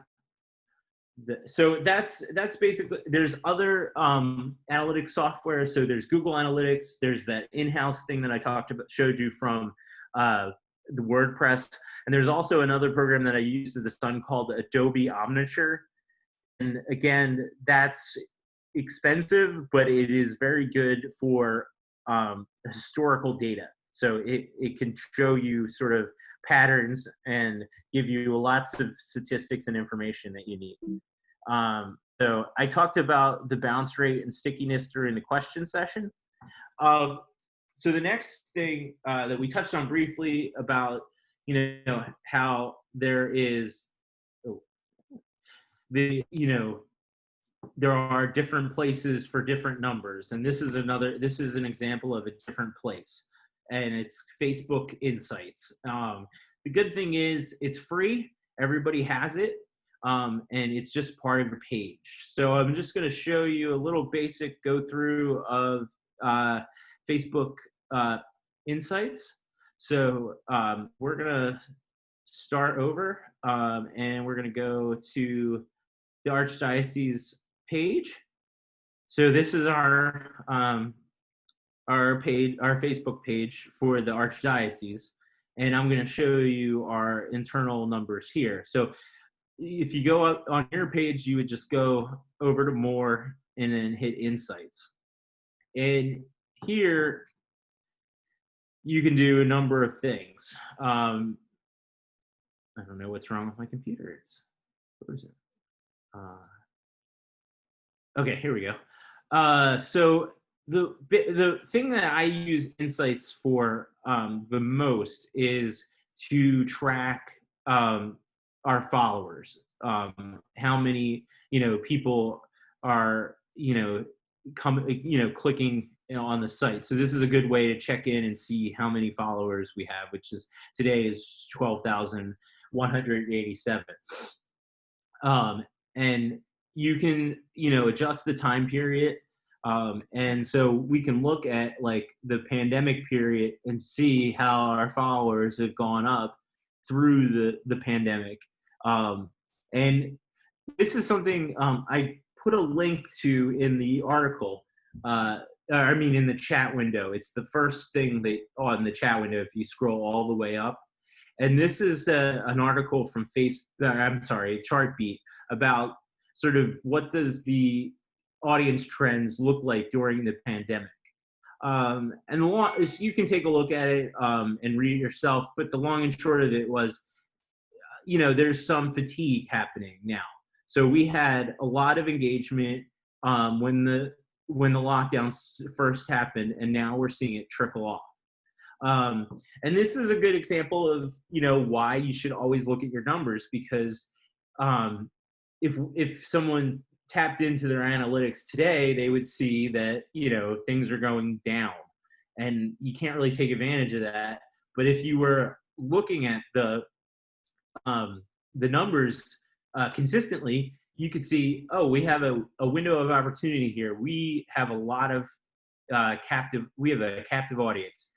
so that's basically, there's other analytics software. So there's Google Analytics, there's that in-house thing that I showed you from the WordPress, and there's also another program that I use at the Sun called Adobe Omniture. And again, that's expensive, but it is very good for historical data. So it can show you sort of patterns and give you lots of statistics and information that you need. So I talked about the bounce rate and stickiness during the question session. So the next thing that we touched on briefly about, how there is there are different places for different numbers, and this is an example of a different place, and it's Facebook Insights. The good thing is it's free, everybody has it, and it's just part of your page. So I'm just going to show you a little basic go through of Facebook Insights. So we're going to start over, and we're going to go to the Archdiocese page. So this is our page, our Facebook page for the Archdiocese, and I'm going to show you our internal numbers here. So if you go up on your page, you would just go over to more and then hit Insights. And here you can do a number of things. I don't know what's wrong with my computer. Where is it? Okay, here we go. So the thing that I use Insights for the most is to track our followers, how many people are clicking on the site. So this is a good way to check in and see how many followers we have, which is today is 12,187. And you can adjust the time period, and so we can look at like the pandemic period and see how our followers have gone up through the pandemic. And this is something I put a link to in the article, in the chat window. It's the first thing on the chat window if you scroll all the way up. And this is an article from Chartbeat about sort of what does the audience trends look like during the pandemic. And you can take a look at it and read it yourself, but the long and short of it was, there's some fatigue happening now. So we had a lot of engagement when the lockdowns first happened, and now we're seeing it trickle off. And this is a good example of, why you should always look at your numbers, because if someone tapped into their analytics today, they would see that, things are going down, and you can't really take advantage of that. But if you were looking at the numbers consistently, you could see, oh, we have a window of opportunity here. We have a lot of captive audience.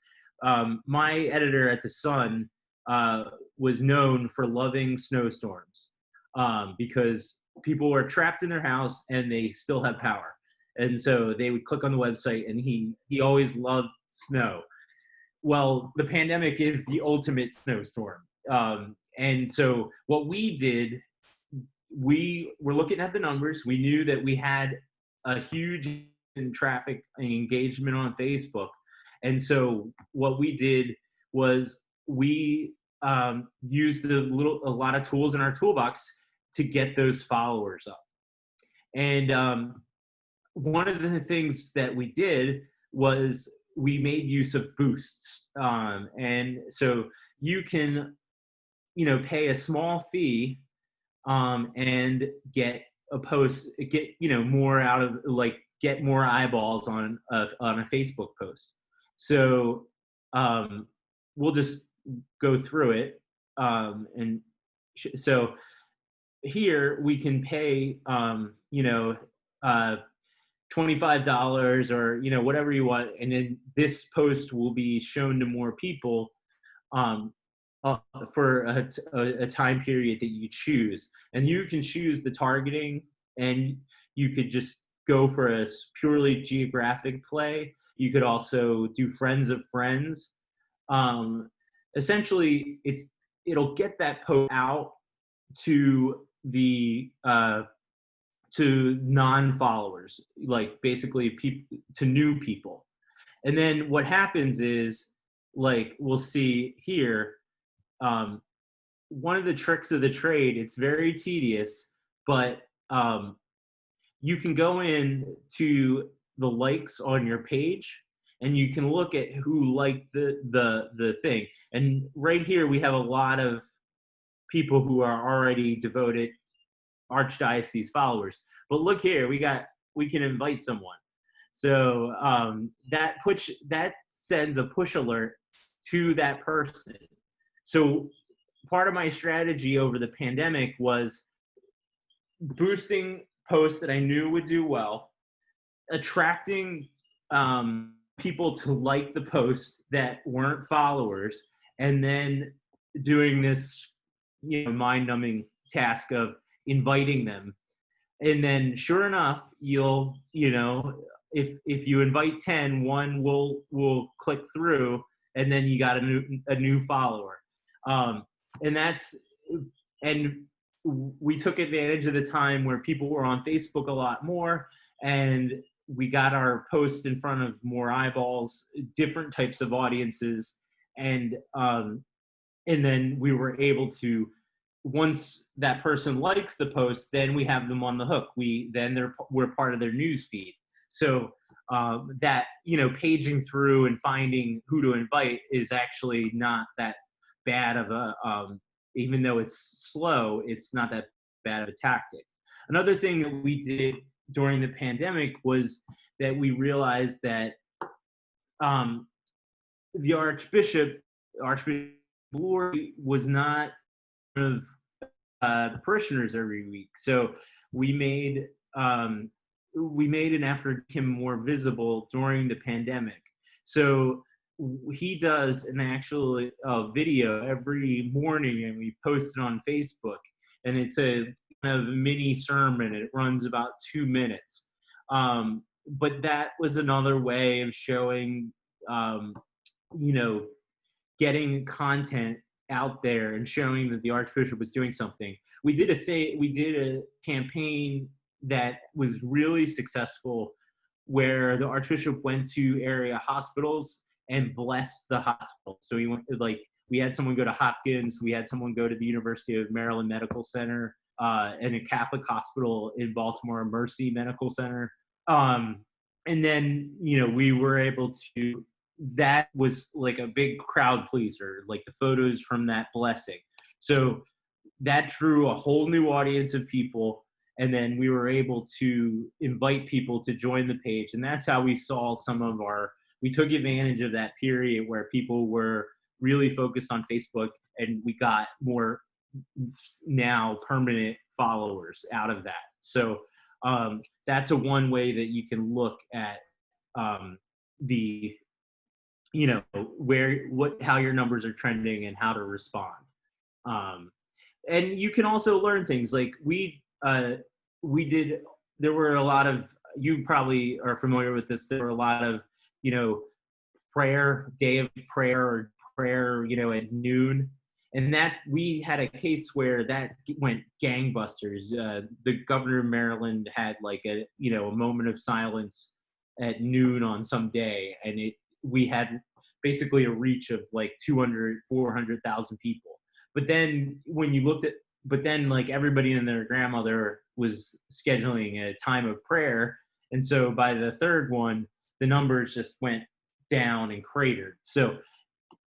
My editor at the Sun was known for loving snowstorms because people were trapped in their house and they still have power. And so they would click on the website, and he always loved snow. Well, the pandemic is the ultimate snowstorm. And so what we did, we were looking at the numbers. We knew that we had a huge traffic and engagement on Facebook. And so what we did was we used a lot of tools in our toolbox to get those followers up. And one of the things that we did was we made use of boosts. And so you can, pay a small fee and get a post, get, more out of, like, get more eyeballs on a Facebook post. So we'll just go through it. So here we can pay, $25 or, whatever you want. And then this post will be shown to more people for a time period that you choose. And you can choose the targeting, and you could just go for a purely geographic play. You could also do friends of friends. Essentially, it'll get that post out to the to non-followers, like basically to new people. And then what happens is, like we'll see here, one of the tricks of the trade, it's very tedious, but you can go in to the likes on your page, and you can look at who liked the thing. And right here we have a lot of people who are already devoted Archdiocese followers. But look here, we can invite someone. So that sends a push alert to that person. So part of my strategy over the pandemic was boosting posts that I knew would do well, attracting people to like the post that weren't followers, and then doing this, mind-numbing task of inviting them. And then sure enough, you'll, if you invite 10, one will click through, and then you got a new follower. And we took advantage of the time where people were on Facebook a lot more, and we got our posts in front of more eyeballs, different types of audiences. And then we were able to, once that person likes the post, then we have them on the hook. We're part of their news feed. So that, paging through and finding who to invite is actually not that bad of a, even though it's slow, it's not that bad of a tactic. Another thing that we did during the pandemic was that we realized that the Archbishop Lori was not one of parishioners every week. So we made an effort to make him more visible during the pandemic. So he does an actual video every morning, and we post it on Facebook. And it's a kind of mini sermon. It runs about 2 minutes. But that was another way of showing, getting content out there and showing that the Archbishop was doing something. We did a campaign that was really successful, where the Archbishop went to area hospitals and blessed the hospital. So we had someone go to Hopkins, we had someone go to the University of Maryland Medical Center, and a Catholic hospital in Baltimore, Mercy Medical Center. And then, we were able to, that was like a big crowd pleaser, like the photos from that blessing. So that drew a whole new audience of people. And then we were able to invite people to join the page. And that's how we saw we took advantage of that period where people were really focused on Facebook, and we got more now permanent followers out of that. So that's one way that you can look at how your numbers are trending and how to respond. And you can also learn things like there were a lot of, you probably are familiar with this, there were a lot of, day of prayer or prayer, at noon. And that we had a case where that went gangbusters. The governor of Maryland had like a moment of silence at noon on some day. And we had basically a reach of like 400,000 people. But then when you looked at, like everybody and their grandmother was scheduling a time of prayer. And so by the third one, the numbers just went down and cratered. So,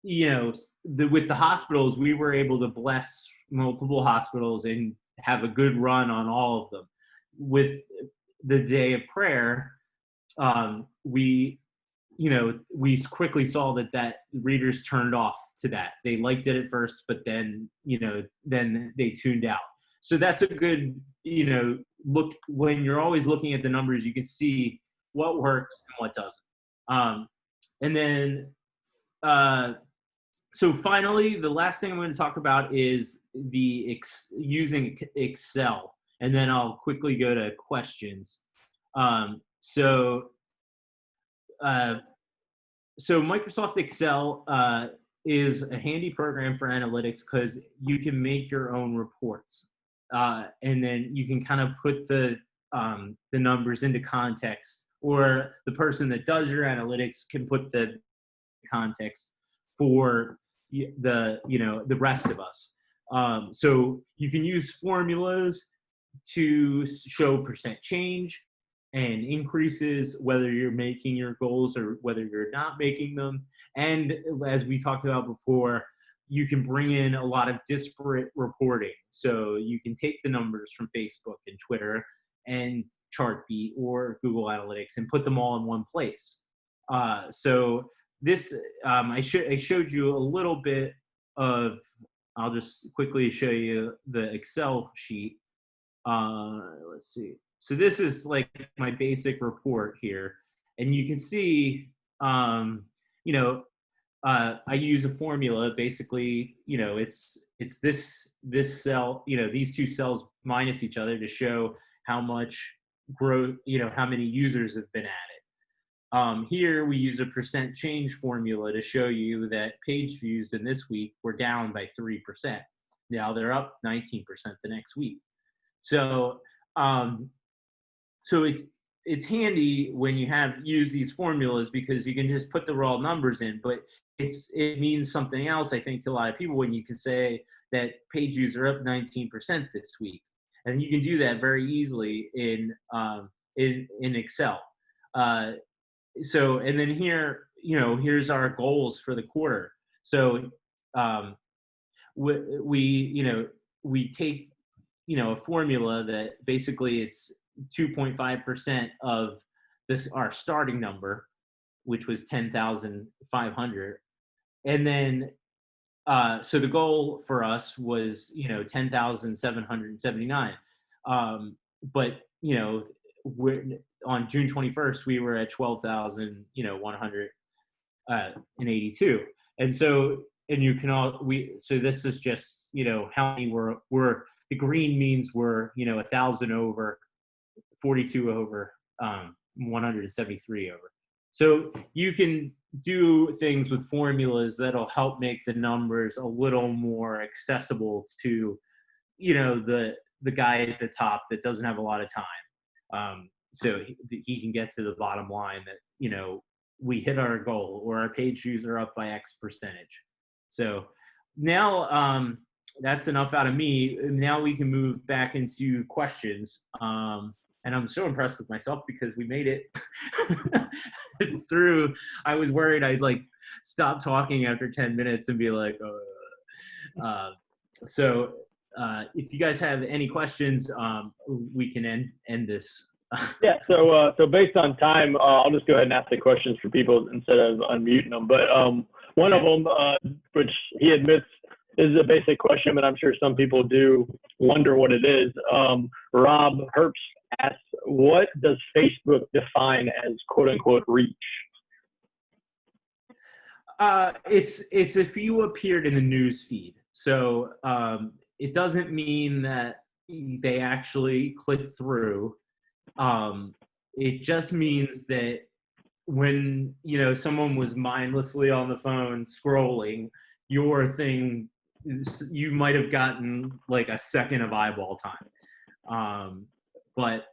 with the hospitals, we were able to bless multiple hospitals and have a good run on all of them. With the day of prayer, we quickly saw that readers turned off to that. They liked it at first, but then they tuned out. So that's a good, look. When you're always looking at the numbers, you can see what works and what doesn't. And then, so finally, the last thing I'm going to talk about is using Excel, and then I'll quickly go to questions. So Microsoft Excel is a handy program for analytics because you can make your own reports, and then you can kind of put the numbers into context, or the person that does your analytics can put the context for the rest of us. So you can use formulas to show percent change and increases, whether you're making your goals or whether you're not making them. And as we talked about before, you can bring in a lot of disparate reporting. So you can take the numbers from Facebook and Twitter and Chartbeat or Google Analytics and put them all in one place. So this, I showed you a little bit of, I'll just quickly show you the Excel sheet. Let's see. So this is like my basic report here. And you can see, I use a formula. Basically, it's this cell, these two cells minus each other to show how much growth, how many users have been added. Here we use a percent change formula to show you that page views in this week were down by 3%. Now they're up 19% the next week. So, so it's handy when you use these formulas because you can just put the raw numbers in, but it means something else, I think, to a lot of people when you can say that page views are up 19% this week. And you can do that very easily in Excel. So, and then here, here's our goals for the quarter. So we take, a formula that basically it's 2.5% of our starting number, which was 10,500. And then, so the goal for us was, 10,779. But, on June 21st, we were at 12,182. And so, and you can so this is just, how many were the green means were, 1,000 over, 42 over, 173 over. So you can do things with formulas that'll help make the numbers a little more accessible to, the guy at the top that doesn't have a lot of time. So he can get to the bottom line that, we hit our goal or our page views are up by X percentage. So now that's enough out of me. Now we can move back into questions. And I'm so impressed with myself because we made it through. I was worried I'd stop talking after 10 minutes and be like, so if you guys have any questions, we can end this. Yeah, so based on time, I'll just go ahead and ask the questions for people instead of unmuting them. But one of them, which he admits is a basic question, but I'm sure some people do wonder what it is. Rob Herbst asks, what does Facebook define as quote unquote reach? It's if you appeared in the news feed. So it doesn't mean that they actually click through. It just means that when someone was mindlessly on the phone scrolling, your thing, you might have gotten like a second of eyeball time. But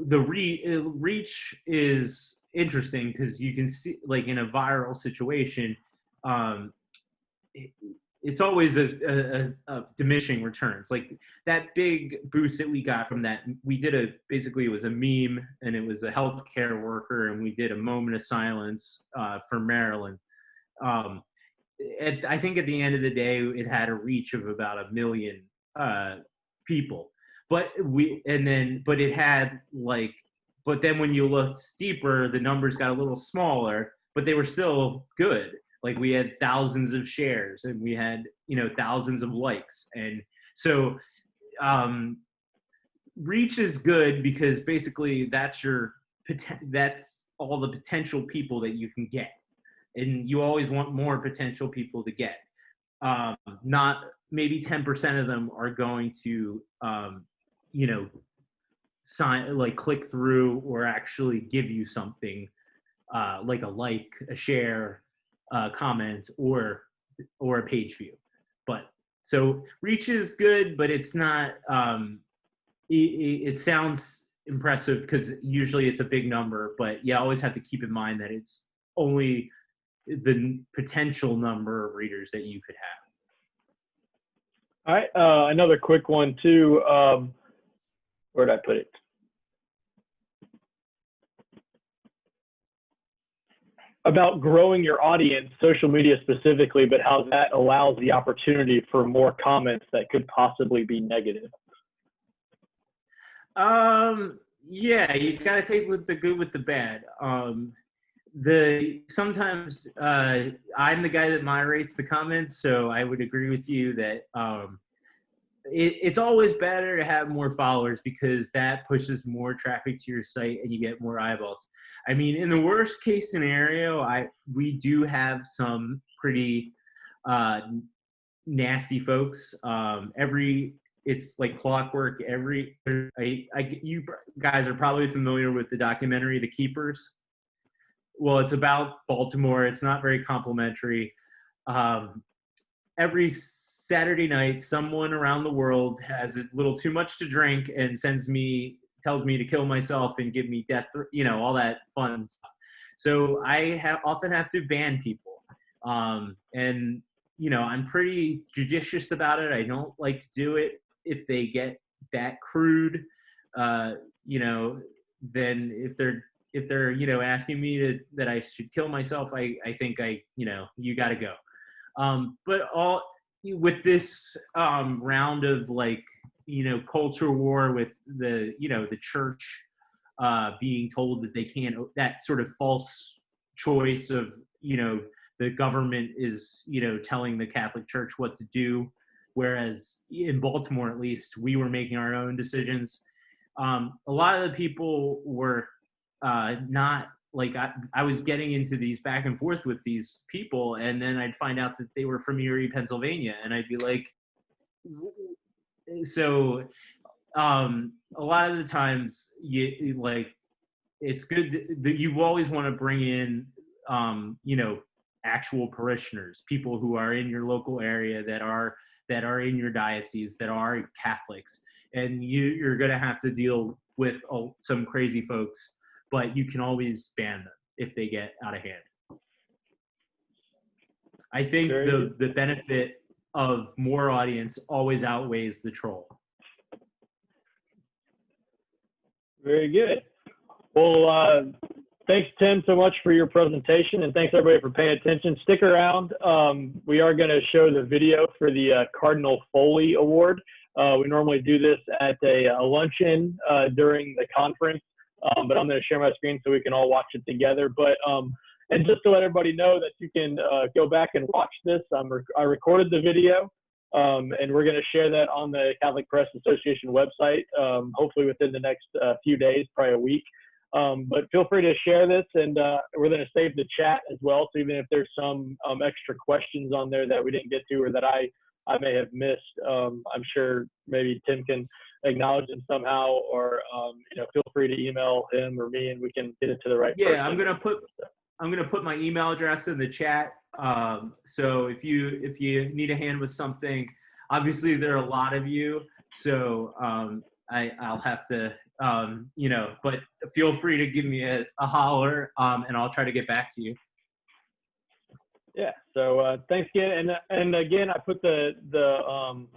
the reach is interesting because you can see, like in a viral situation, it's always a diminishing returns. Like that big boost that we got from that, we did basically it was a meme, and it was a healthcare worker, and we did a moment of silence for Maryland. I think at the end of the day, it had a reach of about 1 million people. But it had like, but then when you looked deeper, the numbers got a little smaller, but they were still good. Like we had thousands of shares, and we had, thousands of likes. And so reach is good because basically that's all the potential people that you can get. And you always want more potential people to get. Not maybe 10% of them are going to, click through or actually give you something like a share, comment, or a page view. But so reach is good, but it's not. It sounds impressive because usually it's a big number, but you always have to keep in mind that it's only the potential number of readers that you could have. All right, another quick one too. Where'd I put it? About growing your audience, social media specifically, but how that allows the opportunity for more comments that could possibly be negative. Yeah, you gotta take with the good with the bad. Sometimes I'm the guy that moderates the comments, so I would agree with you that it's always better to have more followers because that pushes more traffic to your site and you get more eyeballs. I mean, in the worst case scenario, we do have some pretty nasty folks. It's like clockwork. You guys are probably familiar with the documentary The Keepers. Well, it's about Baltimore. It's not very complimentary. Every Saturday night, someone around the world has a little too much to drink and tells me to kill myself and give me death, all that fun stuff. So I often have to ban people. And, I'm pretty judicious about it. I don't like to do it if they get that crude, then if they're asking me that I should kill myself, I think you got to go. But with this round of culture war with the church being told that they can't, that sort of false choice of the government is telling the Catholic Church what to do, whereas in Baltimore at least we were making our own decisions. A lot of the people were not like I was getting into these back and forth with these people, and then I'd find out that they were from Erie, Pennsylvania, and I'd be like, so a lot of the times it's good that you always want to bring in actual parishioners, people who are in your local area that are in your diocese, that are Catholics, and you're going to have to deal with some crazy folks, but you can always ban them if they get out of hand. I think the benefit of more audience always outweighs the troll. Very good. Well, thanks, Tim, so much for your presentation, and thanks everybody for paying attention. Stick around. We are going to show the video for the Cardinal Foley Award. We normally do this at a luncheon during the conference, but I'm going to share my screen so we can all watch it together. But and just to let everybody know that you can go back and watch this, I recorded the video, and we're going to share that on the Catholic Press Association website, hopefully within the next few days, probably a week. But feel free to share this, and we're going to save the chat as well. So even if there's some extra questions on there that we didn't get to or that I may have missed, I'm sure maybe Tim can acknowledge them somehow, or feel free to email him or me, and we can get it to the right person. I'm gonna put my email address in the chat. So if you need a hand with something, obviously there are a lot of you, so I'll have to. But feel free to give me a holler, and I'll try to get back to you. Yeah. So thanks again, and again, I put the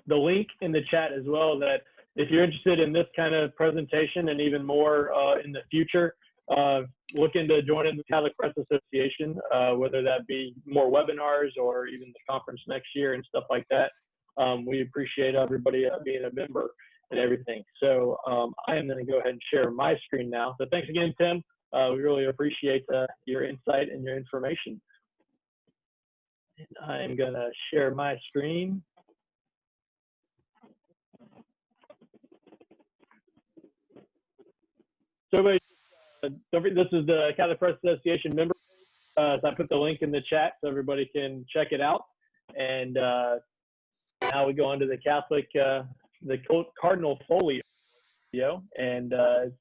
link in the chat as well. That if you're interested in this kind of presentation and even more in the future, look into joining the Catholic Press Association, whether that be more webinars or even the conference next year and stuff like that. We appreciate everybody being a member and everything. So I am going to go ahead and share my screen now. So thanks again, Tim. We really appreciate your insight and your information. And I'm going to share my screen. So everybody, this is the Catholic Press Association member. So I put the link in the chat so everybody can check it out. And now we go on to the Catholic, the Cardinal Foley video. And it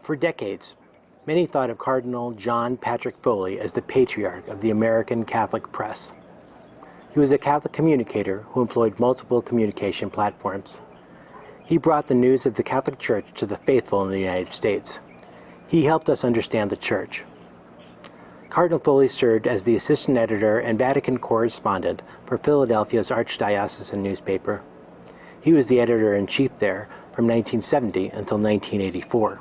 For decades, many thought of Cardinal John Patrick Foley as the patriarch of the American Catholic press. He was a Catholic communicator who employed multiple communication platforms. He brought the news of the Catholic Church to the faithful in the United States. He helped us understand the Church. Cardinal Foley served as the assistant editor and Vatican correspondent for Philadelphia's Archdiocesan newspaper. He was the editor-in-chief there from 1970 until 1984.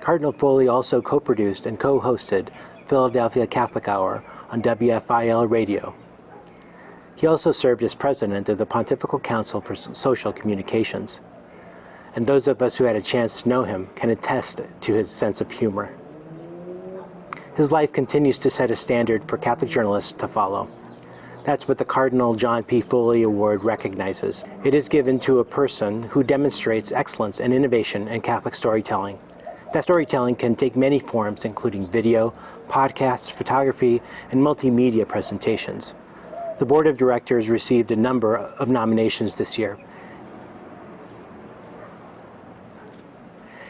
Cardinal Foley also co-produced and co-hosted Philadelphia Catholic Hour on WFIL radio. He also served as president of the Pontifical Council for Social Communications. And those of us who had a chance to know him can attest to his sense of humor. His life continues to set a standard for Catholic journalists to follow. That's what the Cardinal John P. Foley Award recognizes. It is given to a person who demonstrates excellence and innovation in Catholic storytelling. That storytelling can take many forms, including video, podcasts, photography, and multimedia presentations. The board of directors received a number of nominations this year.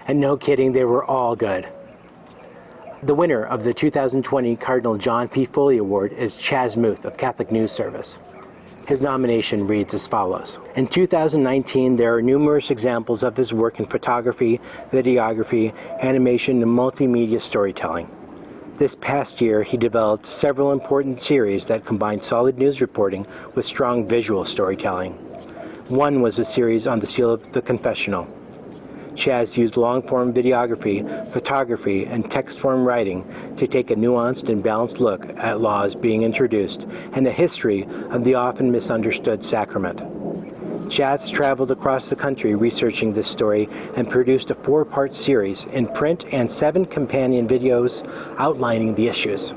And no kidding, they were all good. The winner of the 2020 Cardinal John P. Foley Award is Chaz Muth of Catholic News Service. His nomination reads as follows. In 2019, there are numerous examples of his work in photography, videography, animation, and multimedia storytelling. This past year, he developed several important series that combined solid news reporting with strong visual storytelling. One was a series on the seal of the confessional. Chaz used long-form videography, photography, and text-form writing to take a nuanced and balanced look at laws being introduced and a history of the often misunderstood sacrament. Chaz traveled across the country researching this story and produced a 4-part series in print and 7 companion videos outlining the issues.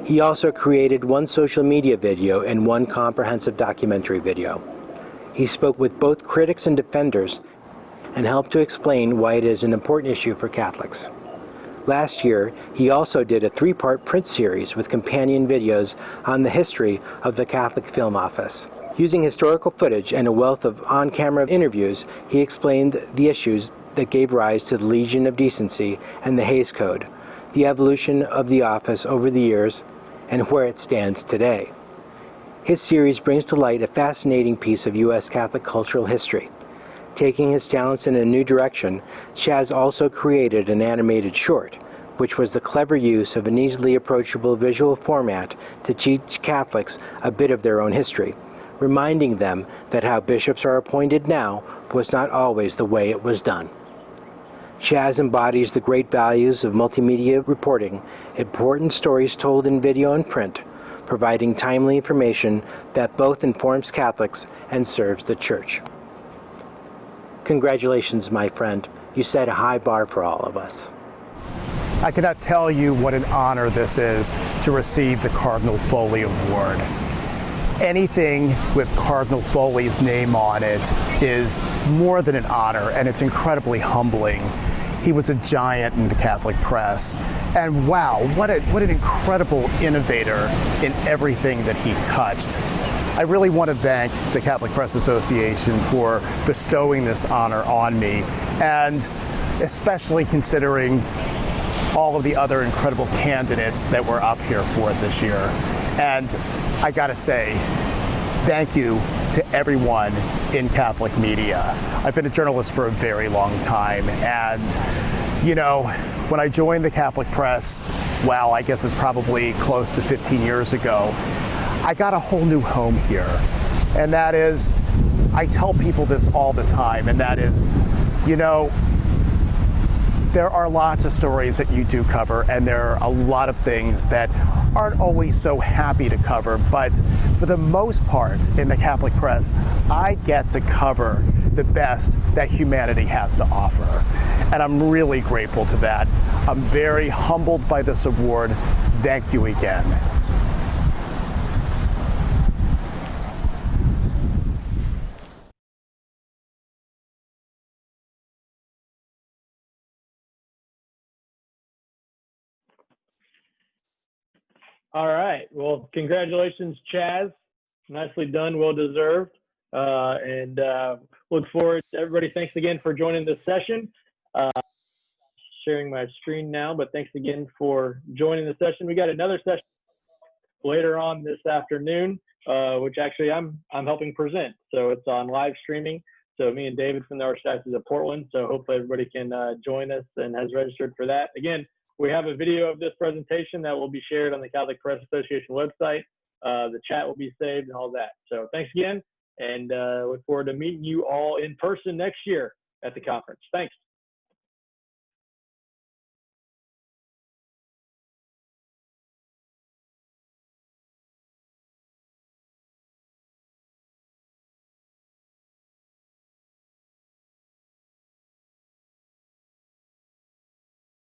He also created 1 social media video and 1 comprehensive documentary video. He spoke with both critics and defenders and helped to explain why it is an important issue for Catholics. Last year, he also did a 3-part print series with companion videos on the history of the Catholic Film Office. Using historical footage and a wealth of on-camera interviews, he explained the issues that gave rise to the Legion of Decency and the Hays Code, the evolution of the office over the years, and where it stands today. His series brings to light a fascinating piece of U.S. Catholic cultural history. Taking his talents in a new direction, Chaz also created an animated short, which was the clever use of an easily approachable visual format to teach Catholics a bit of their own history, reminding them that how bishops are appointed now was not always the way it was done. Chaz embodies the great values of multimedia reporting, important stories told in video and print, providing timely information that both informs Catholics and serves the Church. Congratulations, my friend. You set a high bar for all of us. I cannot tell you what an honor this is to receive the Cardinal Foley Award. Anything with Cardinal Foley's name on it is more than an honor, and it's incredibly humbling. He was a giant in the Catholic press, and wow, what an incredible innovator in everything that he touched. I really want to thank the Catholic Press Association for bestowing this honor on me, and especially considering all of the other incredible candidates that were up here for it this year. And I gotta say, thank you to everyone in Catholic media. I've been a journalist for a very long time, and you know, when I joined the Catholic Press, well, I guess it's probably close to 15 years ago, I got a whole new home here. And that is, I tell people this all the time, and that is, you know, there are lots of stories that you do cover, and there are a lot of things that aren't always so happy to cover, but for the most part in the Catholic press, I get to cover the best that humanity has to offer. And I'm really grateful to that. I'm very humbled by this award. Thank you again. All right. Well, congratulations, Chaz. Nicely done, well deserved. And look forward to everybody. Thanks again for joining this session. Sharing my screen now, but thanks again for joining the session. We got another session later on this afternoon, which actually I'm helping present. So it's on live streaming. So me and David from the Archdiocese of Portland. So hopefully everybody can join us and has registered for that. Again, we have a video of this presentation that will be shared on the Catholic Press Association website. The chat will be saved and all that. So thanks again, and look forward to meeting you all in person next year at the conference. Thanks.